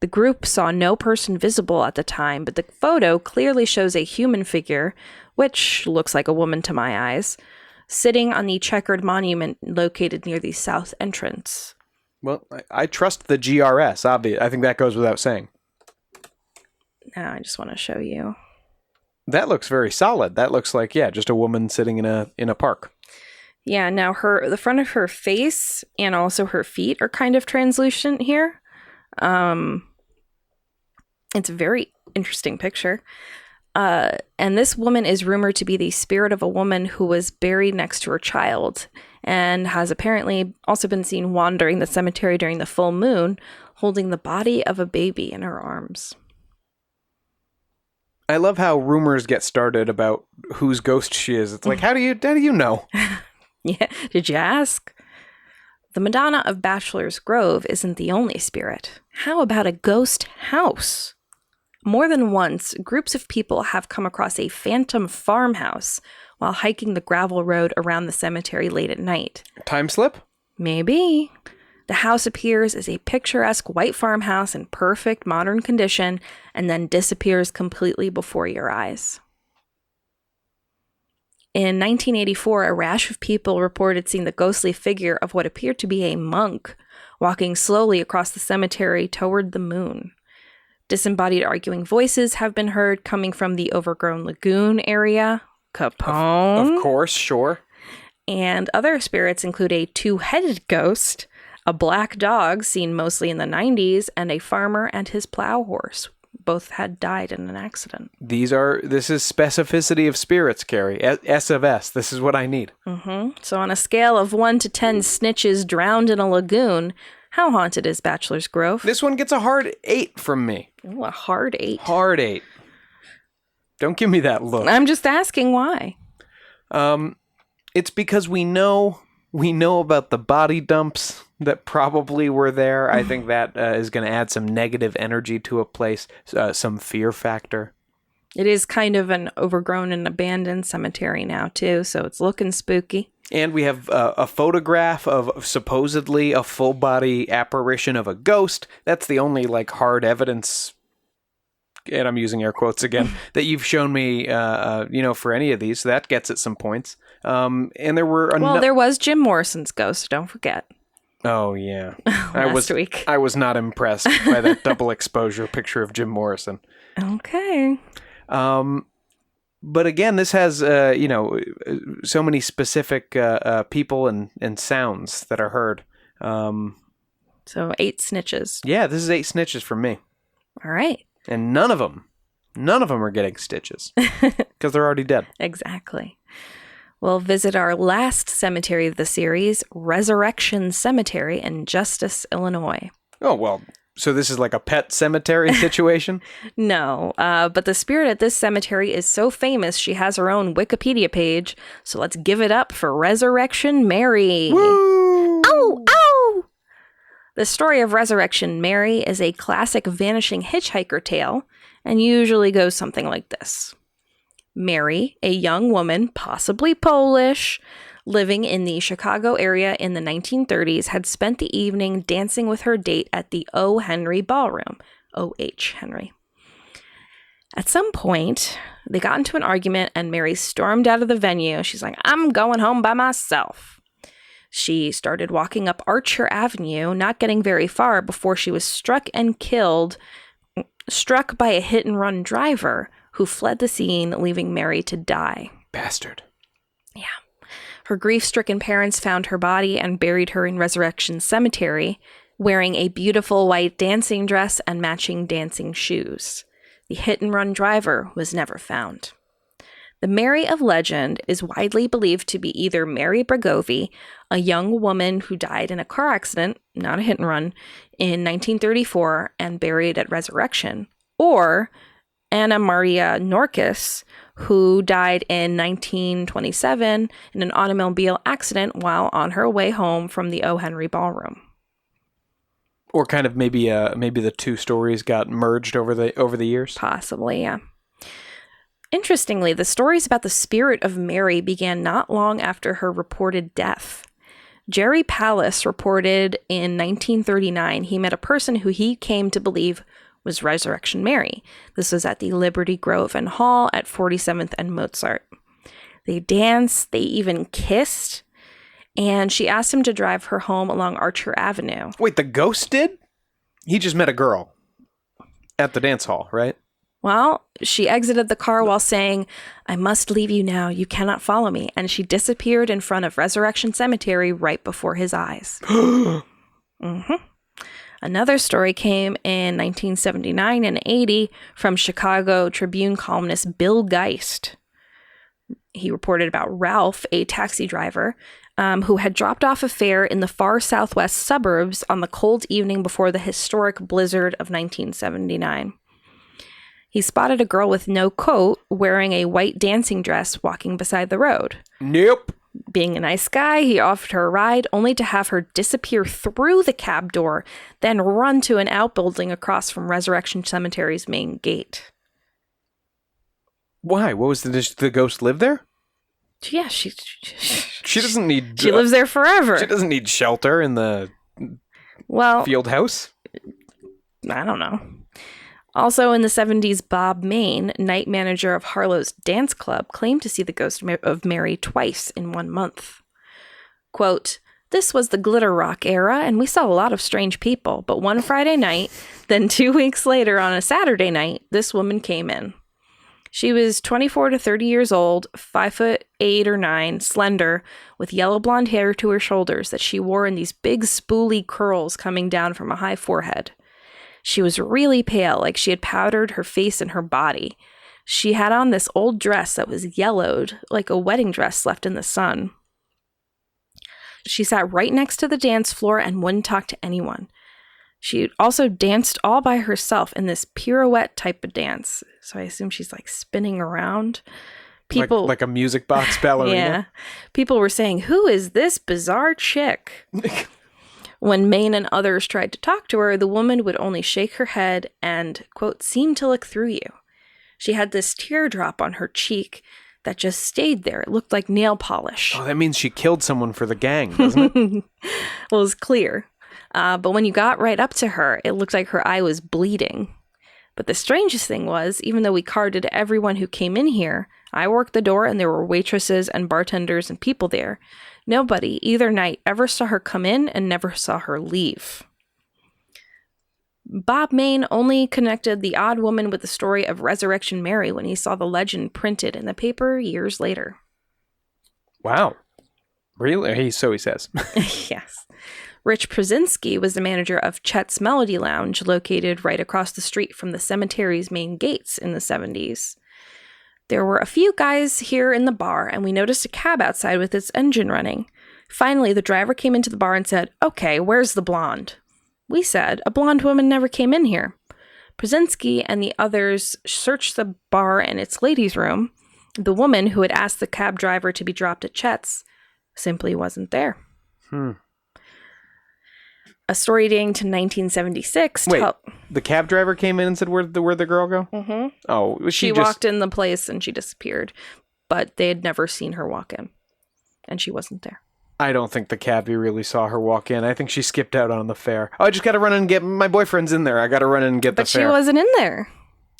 The group saw no person visible at the time, but the photo clearly shows a human figure, which looks like a woman to my eyes, sitting on the checkered monument located near the south entrance. Well, I trust the GRS, obviously. I think that goes without saying. Now I just want to show you. That looks very solid. That looks like, just a woman sitting in a park. Yeah, now the front of her face and also her feet are kind of translucent here. It's a very interesting picture. And this woman is rumored to be the spirit of a woman who was buried next to her child and has apparently also been seen wandering the cemetery during the full moon, holding the body of a baby in her arms. I love how rumors get started about whose ghost she is. It's like, how do you know? Yeah, did you ask? The Madonna of Bachelor's Grove isn't the only spirit. How about a ghost house? More than once, groups of people have come across a phantom farmhouse while hiking the gravel road around the cemetery late at night. Time slip? Maybe. The house appears as a picturesque white farmhouse in perfect modern condition and then disappears completely before your eyes. In 1984, a rash of people reported seeing the ghostly figure of what appeared to be a monk walking slowly across the cemetery toward the moon. Disembodied arguing voices have been heard coming from the overgrown lagoon area, Capone. Of course, sure. And other spirits include a two-headed ghost, a black dog seen mostly in the 90s, and a farmer and his plow horse. Both had died in an accident. This is specificity of spirits, Carrie. S of S. This is what I need. Mm-hmm. So on a scale of 1 to 10 snitches drowned in a lagoon, how haunted is Bachelor's Grove? This one gets a hard 8 from me. Ooh, a hard 8. Hard 8. Don't give me that look. I'm just asking why. It's because we know about the body dumps that probably were there. I think that is going to add some negative energy to a place, some fear factor. It is kind of an overgrown and abandoned cemetery now, too, so it's looking spooky. And we have a photograph of supposedly a full-body apparition of a ghost. That's the only, hard evidence, and I'm using air quotes again, that you've shown me, for any of these. So that gets at some points. And there were... there was Jim Morrison's ghost, don't forget. Oh, yeah. Last week. I was not impressed by that double exposure picture of Jim Morrison. Okay. But again, this has, so many specific people and sounds that are heard. So 8 snitches. Yeah, this is 8 snitches from me. All right. And none of them are getting stitches because they're already dead. Exactly. We'll visit our last cemetery of the series, Resurrection Cemetery in Justice, Illinois. Oh, well, so this is like a pet cemetery situation? No, but the spirit at this cemetery is so famous she has her own Wikipedia page, so let's give it up for Resurrection Mary. Woo! Ow! Ow! The story of Resurrection Mary is a classic Vanishing Hitchhiker tale, and usually goes something like this. Mary, a young woman, possibly Polish, living in the Chicago area in the 1930s, had spent the evening dancing with her date at the O. Henry Ballroom, O.H. Henry. At some point, they got into an argument and Mary stormed out of the venue. She's like, I'm going home by myself. She started walking up Archer Avenue, not getting very far before she was struck by a hit-and-run driver who fled the scene, leaving Mary to die. Bastard. Yeah. Her grief-stricken parents found her body and buried her in Resurrection Cemetery, wearing a beautiful white dancing dress and matching dancing shoes. The hit-and-run driver was never found. The Mary of legend is widely believed to be either Mary Bregovy, a young woman who died in a car accident, not a hit-and-run, in 1934 and buried at Resurrection, or Anna Maria Norkus, who died in 1927 in an automobile accident while on her way home from the O. Henry Ballroom. Or kind of maybe the two stories got merged over the years. Possibly, yeah. Interestingly, the stories about the spirit of Mary began not long after her reported death. Jerry Pallas reported in 1939 he met a person who he came to believe was Resurrection Mary. This was at the Liberty Grove and Hall at 47th and Mozart. They danced, they even kissed, and she asked him to drive her home along Archer Avenue. Wait, the ghost did? He just met a girl at the dance hall, right? Well, she exited the car while saying, "I must leave you now. You cannot follow me." And she disappeared in front of Resurrection Cemetery right before his eyes. Another story came in 1979 and 80 from Chicago Tribune columnist Bill Geist. He reported about Ralph, a taxi driver, who had dropped off a fare in the far southwest suburbs on the cold evening before the historic blizzard of 1979. He spotted a girl with no coat wearing a white dancing dress walking beside the road. Nope. Being a nice guy, he offered her a ride, only to have her disappear through the cab door, then run to an outbuilding across from Resurrection Cemetery's main gate. Why? What was the ghost live there? Yeah, she doesn't need... She lives there forever. She doesn't need shelter in the field house? I don't know. Also in the 70s, Bob Main, night manager of Harlow's dance club, claimed to see the ghost of Mary twice in 1 month. Quote, "This was the glitter rock era, and we saw a lot of strange people, but one Friday night, then 2 weeks later on a Saturday night, this woman came in. She was 24 to 30 years old, 5'8" or 9", slender, with yellow blonde hair to her shoulders that she wore in these big spoolie curls coming down from a high forehead. She was really pale, like she had powdered her face and her body. She had on this old dress that was yellowed, like a wedding dress left in the sun. She sat right next to the dance floor and wouldn't talk to anyone. She also danced all by herself in this pirouette type of dance. So I assume she's like spinning around. People like a music box ballerina? Yeah. People were saying, "Who is this bizarre chick?" When Maine and others tried to talk to her, the woman would only shake her head and, quote, "seem to look through you." She had this teardrop on her cheek that just stayed there. It looked like nail polish. Oh, that means she killed someone for the gang, doesn't it? Well, it was clear. But when you got right up to her, it looked like her eye was bleeding. But the strangest thing was, even though we carded everyone who came in here, I worked the door and there were waitresses and bartenders and people there. Nobody, either night, ever saw her come in and never saw her leave. Bob Main only connected the odd woman with the story of Resurrection Mary when he saw the legend printed in the paper years later. Wow. Really? So he says. Yes. Rich Przinski was the manager of Chet's Melody Lounge, located right across the street from the cemetery's main gates in the 70s. There were a few guys here in the bar, and we noticed a cab outside with its engine running. Finally, the driver came into the bar and said, "Okay, where's the blonde?" We said, "A blonde woman never came in here." Przinski and the others searched the bar and its ladies' room. The woman who had asked the cab driver to be dropped at Chet's simply wasn't there. A story dating to 1976. Wait, the cab driver came in and said, where'd the girl go? Mm-hmm. Oh, she walked in the place and she disappeared, but they had never seen her walk in, and she wasn't there. I don't think the cabbie really saw her walk in. I think she skipped out on the fare. Oh, I just got to run in and get my boyfriend's in there. I got to run in and get the fare. But she wasn't in there.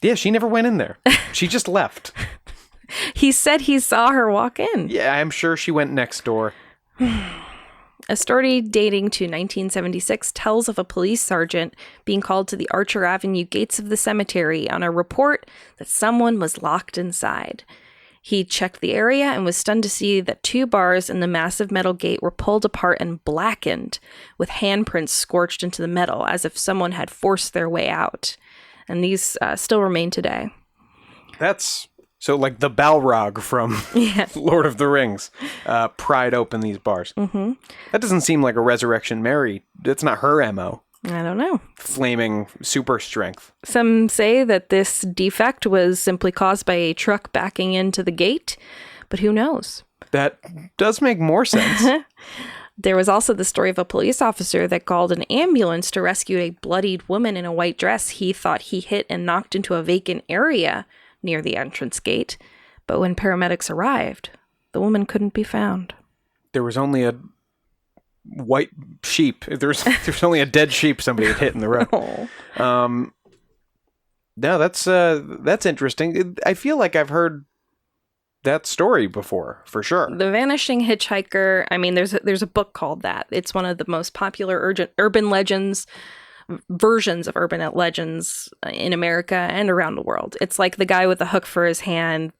Yeah, she never went in there. She just left. He said he saw her walk in. Yeah, I'm sure she went next door. A story dating to 1976 tells of a police sergeant being called to the Archer Avenue gates of the cemetery on a report that someone was locked inside. He checked the area and was stunned to see that 2 bars in the massive metal gate were pulled apart and blackened, with handprints scorched into the metal as if someone had forced their way out. And these still remain today. That's... So like the Balrog from Lord of the Rings pried open these bars. Mm-hmm. That doesn't seem like a Resurrection Mary. That's not her MO. I don't know. Flaming super strength. Some say that this defect was simply caused by a truck backing into the gate, but who knows? That does make more sense. There was also the story of a police officer that called an ambulance to rescue a bloodied woman in a white dress he thought he hit and knocked into a vacant area near the entrance gate, but when paramedics arrived, the woman couldn't be found. There was only a white sheep. There's only a dead sheep somebody had hit in the road. Oh. No, that's interesting. I feel like I've heard that story before, for sure. The Vanishing Hitchhiker, I mean, there's a book called that. It's one of the most popular urban legends, versions of urban legends in America and around the world. It's like the guy with the hook for his hand,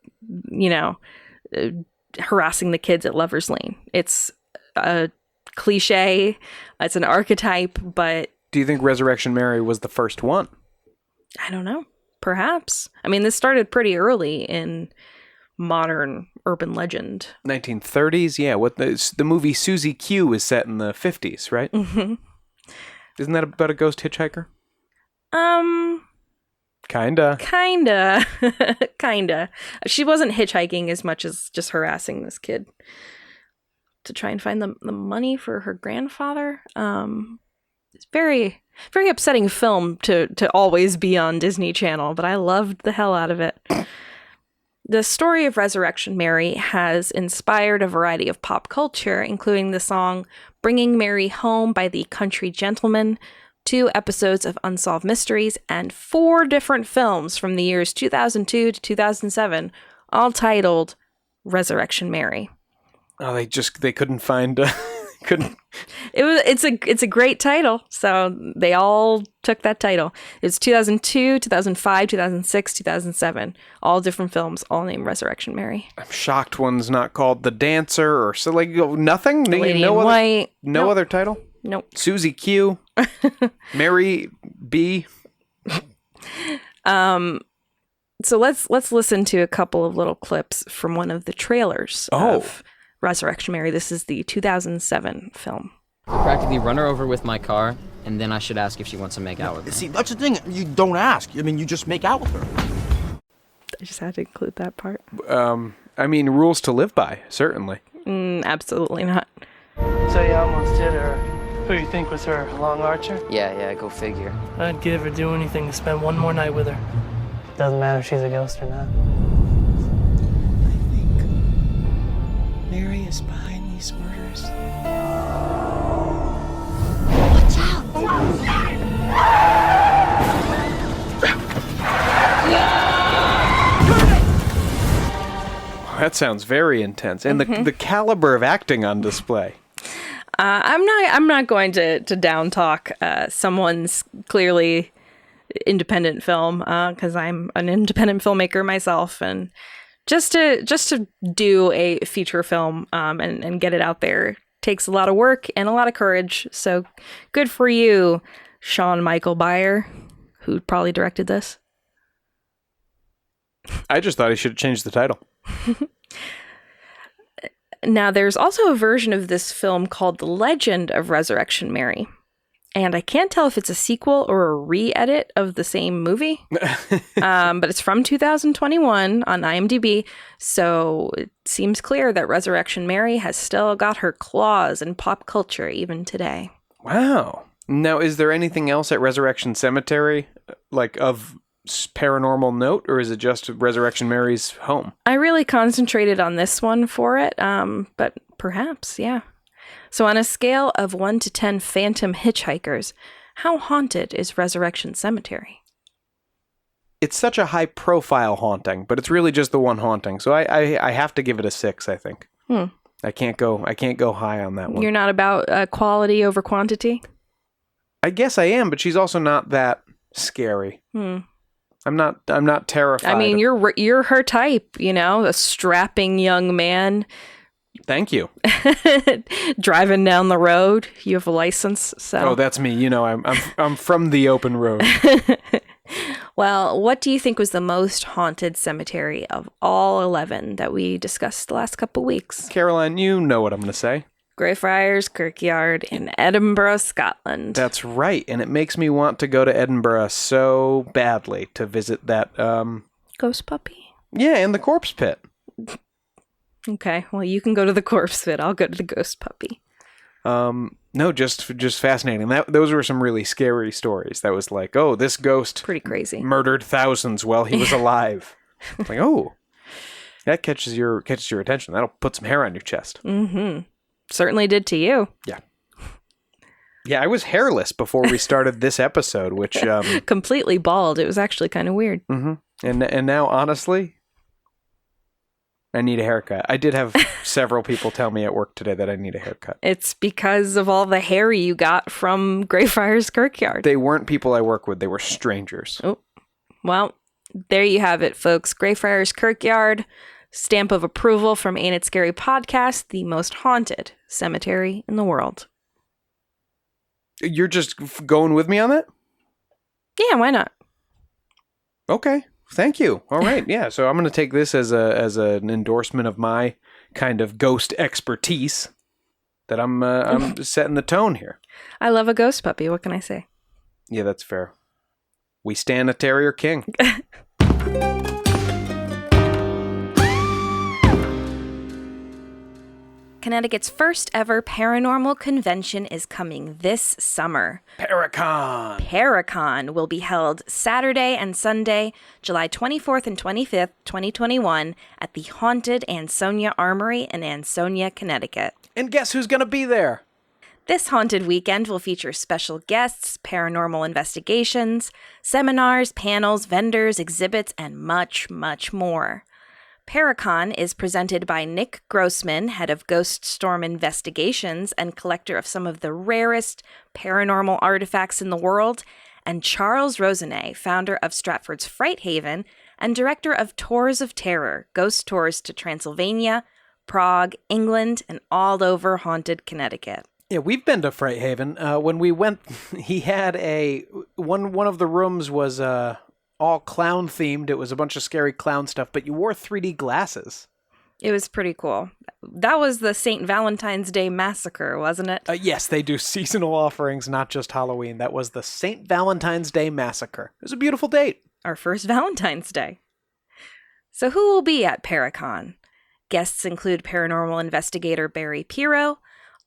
harassing the kids at Lover's Lane. It's a cliche, it's an archetype, but... Do you think Resurrection Mary was the first one? I don't know. Perhaps. I mean, this started pretty early in modern urban legend. 1930s? Yeah, the movie Susie Q is set in the 50s, right? Mm-hmm. Isn't that about a ghost hitchhiker? Kinda. She wasn't hitchhiking as much as just harassing this kid to try and find the money for her grandfather. It's very, very upsetting film to always be on Disney Channel, but I loved the hell out of it. The story of Resurrection Mary has inspired a variety of pop culture, including the song Bringing Mary Home by the Country Gentlemen, 2 episodes of Unsolved Mysteries, and 4 different films from the years 2002 to 2007, all titled Resurrection Mary. Oh, they couldn't find... couldn't. It's a great title, so they all took that title. It's 2002, 2005, 2006, 2007, all different films, all named Resurrection Mary. I'm shocked one's not called The Dancer or so, like, nothing. Lady in White. No other title. Nope. Susie Q. Mary B. So let's listen to a couple of little clips from one of the trailers of Resurrection Mary. This is the 2007 film. Practically run her over with my car, and then I should ask if she wants to make out with me. See, that's the thing. You don't ask. I mean, you just make out with her. I just had to include that part. I mean, rules to live by, certainly. Absolutely not. So you almost hit her. Who you think was her? Long Archer? Yeah, go figure. I'd give or do anything to spend one more night with her. Doesn't matter if she's a ghost or not. I think Mary is behind these murders. Watch out! That sounds very intense, and the caliber of acting on display. I'm not going to down talk someone's clearly independent film because I'm an independent filmmaker myself, and just to do a feature film and get it out there takes a lot of work and a lot of courage. So good for you, Sean Michael Byer, who probably directed this. I just thought he should have changed the title. Now, there's also a version of this film called The Legend of Resurrection Mary. And I can't tell if it's a sequel or a re-edit of the same movie. But it's from 2021 on IMDb. So it seems clear that Resurrection Mary has still got her claws in pop culture even today. Wow. Now, is there anything else at Resurrection Cemetery, like of paranormal note, or is it just Resurrection Mary's home? I really concentrated on this one for it, but perhaps, yeah. So on a scale of 1 to 10 phantom hitchhikers, how haunted is Resurrection Cemetery? It's such a high-profile haunting, but it's really just the one haunting. So I have to give it a 6, I think. I can't go high on that one. You're not about quality over quantity? I guess I am, but she's also not that scary. I'm not terrified. I mean, you're her type, a strapping young man. Thank you. Driving down the road. You have a license, so. Oh, that's me. I'm from the open road. Well, what do you think was the most haunted cemetery of all 11 that we discussed the last couple weeks? Caroline, you know what I'm going to say. Greyfriars Kirkyard in Edinburgh, Scotland. That's right, and it makes me want to go to Edinburgh so badly to visit that ghost puppy? Yeah, and the corpse pit. Okay, well, you can go to the corpse pit. I'll go to the ghost puppy. No, just fascinating. Those were some really scary stories. That was like, oh, this ghost pretty crazy. Murdered thousands while he was alive. It's like, oh, that catches your attention. That'll put some hair on your chest. Mm-hmm. Certainly did to you. Yeah. Yeah, I was hairless before we started this episode, which completely bald. It was actually kind of weird. Mm-hmm. And now, honestly, I need a haircut. I did have several people tell me at work today that I need a haircut. It's because of all the hair you got from Greyfriars Kirkyard. They weren't people I work with. They were strangers. Oh, well, there you have it, folks. Greyfriars Kirkyard, stamp of approval from Ain't It Scary Podcast, the most haunted cemetery in the world. You're just going with me on that? Yeah, why not? Okay. Thank you. All right. Yeah. So I'm going to take this as an endorsement of my kind of ghost expertise that I'm setting the tone here. I love a ghost puppy. What can I say? Yeah, that's fair. We stand a terrier king. Connecticut's first ever paranormal convention is coming this summer. Paracon will be held Saturday and Sunday, July 24th and 25th, 2021, at the Haunted Ansonia Armory in Ansonia, Connecticut. And guess who's going to be there? This haunted weekend will feature special guests, paranormal investigations, seminars, panels, vendors, exhibits, and much, much more. Paracon is presented by Nick Grossman, head of Ghost Storm Investigations and collector of some of the rarest paranormal artifacts in the world, and Charles Rosenet, founder of Stratford's Fright Haven and director of Tours of Terror, ghost tours to Transylvania, Prague, England, and all over haunted Connecticut. Yeah, we've been to Fright Haven. When we went, he had one of the rooms was all clown themed. It was a bunch of scary clown stuff, but you wore 3D glasses. It was pretty cool. That was the St. Valentine's Day Massacre, wasn't it? Yes, they do seasonal offerings, not just Halloween. That was the St. Valentine's Day Massacre. It was a beautiful date. Our first Valentine's Day. So who will be at Paracon? Guests include paranormal investigator Barry Pirro,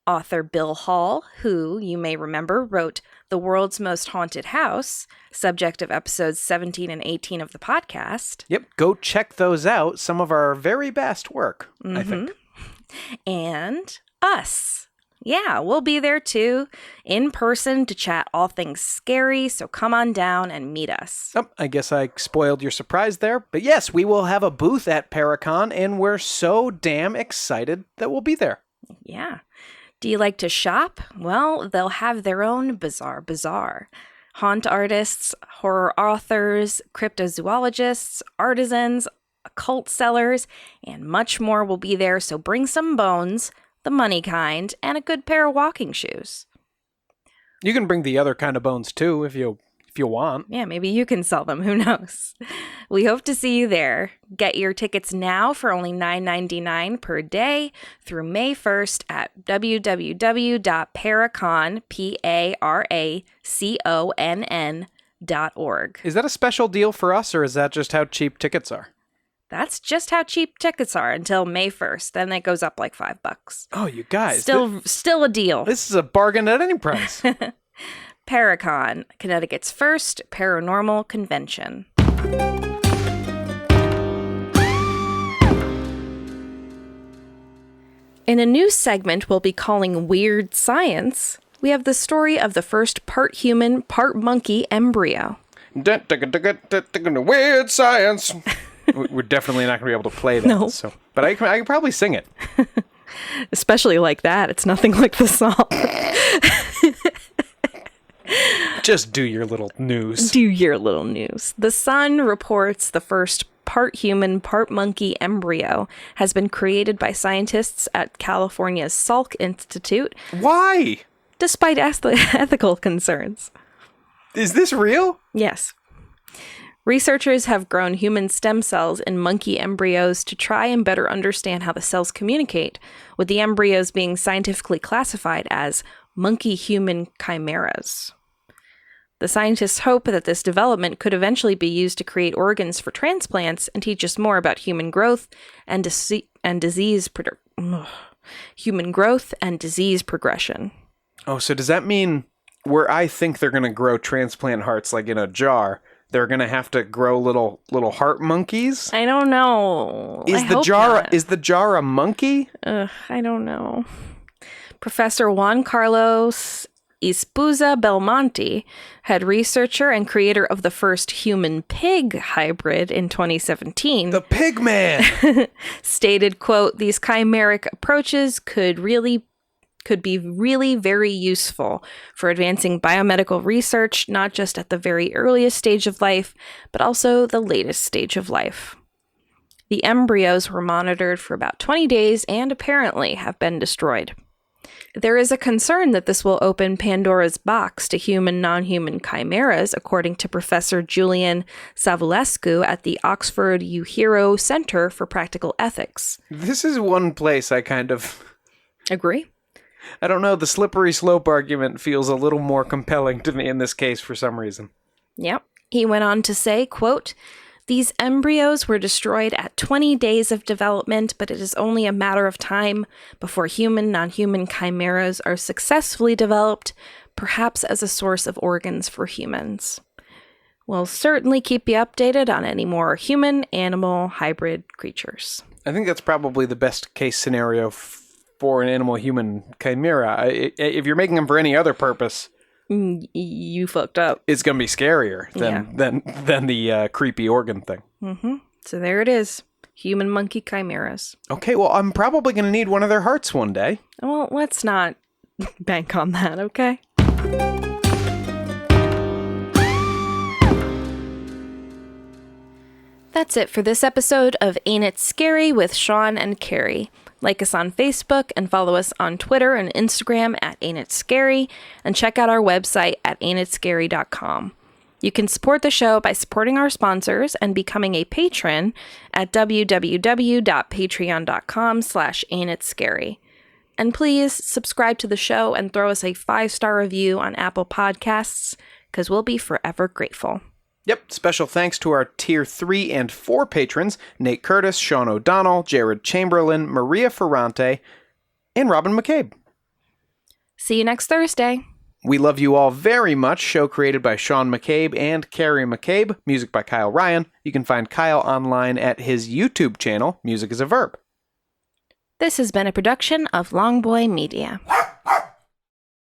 author Bill Hall, who, you may remember, wrote The World's Most Haunted House, subject of episodes 17 and 18 of the podcast. Yep, go check those out. Some of our very best work, I think. And us. Yeah, we'll be there too, in person to chat all things scary, so come on down and meet us. Oh, I guess I spoiled your surprise there. But yes, we will have a booth at Paracon, and we're so damn excited that we'll be there. Yeah. Do you like to shop? Well, they'll have their own bizarre bazaar. Haunt artists, horror authors, cryptozoologists, artisans, occult sellers, and much more will be there, so bring some bones, the money kind, and a good pair of walking shoes. You can bring the other kind of bones too if you want. Yeah, maybe you can sell them. Who knows? We hope to see you there. Get your tickets now for only $9.99 per day through May 1st at www.paracon.org. Is that a special deal for us, or is that just how cheap tickets are? That's just how cheap tickets are until May 1st. Then it goes up like $5. Oh, you guys. Still a deal. This is a bargain at any price. Paracon, Connecticut's first paranormal convention. In a new segment we'll be calling Weird Science, we have the story of the first part human, part monkey embryo. Weird Science. We're definitely not going to be able to play that. No. But I can probably sing it. Especially like that. It's nothing like the song. Just do your little news. Do your little news. The Sun reports the first part human, part monkey embryo has been created by scientists at California's Salk Institute. Why? Despite ethical concerns. Is this real? Yes. Researchers have grown human stem cells in monkey embryos to try and better understand how the cells communicate, with the embryos being scientifically classified as monkey-human chimeras. The scientists hope that this development could eventually be used to create organs for transplants and teach us more about human growth and disease progression. Oh, so does that mean where I think they're going to grow transplant hearts like in a jar, they're gonna have to grow little heart monkeys. I don't know. Is the jar a monkey? I don't know. Professor Juan Carlos Espuza Belmonte, head researcher and creator of the first human-pig hybrid in 2017. The pig man! Stated, quote, "These chimeric approaches could be really very useful for advancing biomedical research, not just at the very earliest stage of life, but also the latest stage of life." The embryos were monitored for about 20 days and apparently have been destroyed. There is a concern that this will open Pandora's box to human non-human chimeras, according to Professor Julian Savulescu at the Oxford Uehiro Center for Practical Ethics. This is one place I kind of... Agree? I don't know, the slippery slope argument feels a little more compelling to me in this case for some reason. Yep. He went on to say, quote, "These embryos were destroyed at 20 days of development, but it is only a matter of time before human, non-human chimeras are successfully developed, perhaps as a source of organs for humans. We'll certainly keep you updated on any more human-animal hybrid creatures." I think that's probably the best case scenario for an animal-human chimera. If you're making them for any other purpose... You fucked up. It's going to be scarier than the creepy organ thing. Mm-hmm. So there it is. Human-monkey chimeras. Okay, well, I'm probably going to need one of their hearts one day. Well, let's not bank on that, okay? That's it for this episode of Ain't It Scary with Sean and Carrie. Like us on Facebook and follow us on Twitter and Instagram at Ain't It Scary, and check out our website at ain'titscary.com. You can support the show by supporting our sponsors and becoming a patron at www.patreon.com/ain'titscary. And please subscribe to the show and throw us a 5-star review on Apple Podcasts, because we'll be forever grateful. Yep, special thanks to our Tier 3 and 4 patrons, Nate Curtis, Sean O'Donnell, Jared Chamberlain, Maria Ferrante, and Robin McCabe. See you next Thursday. We love you all very much. Show created by Sean McCabe and Carrie McCabe. Music by Kyle Ryan. You can find Kyle online at his YouTube channel, Music is a Verb. This has been a production of Longboy Media.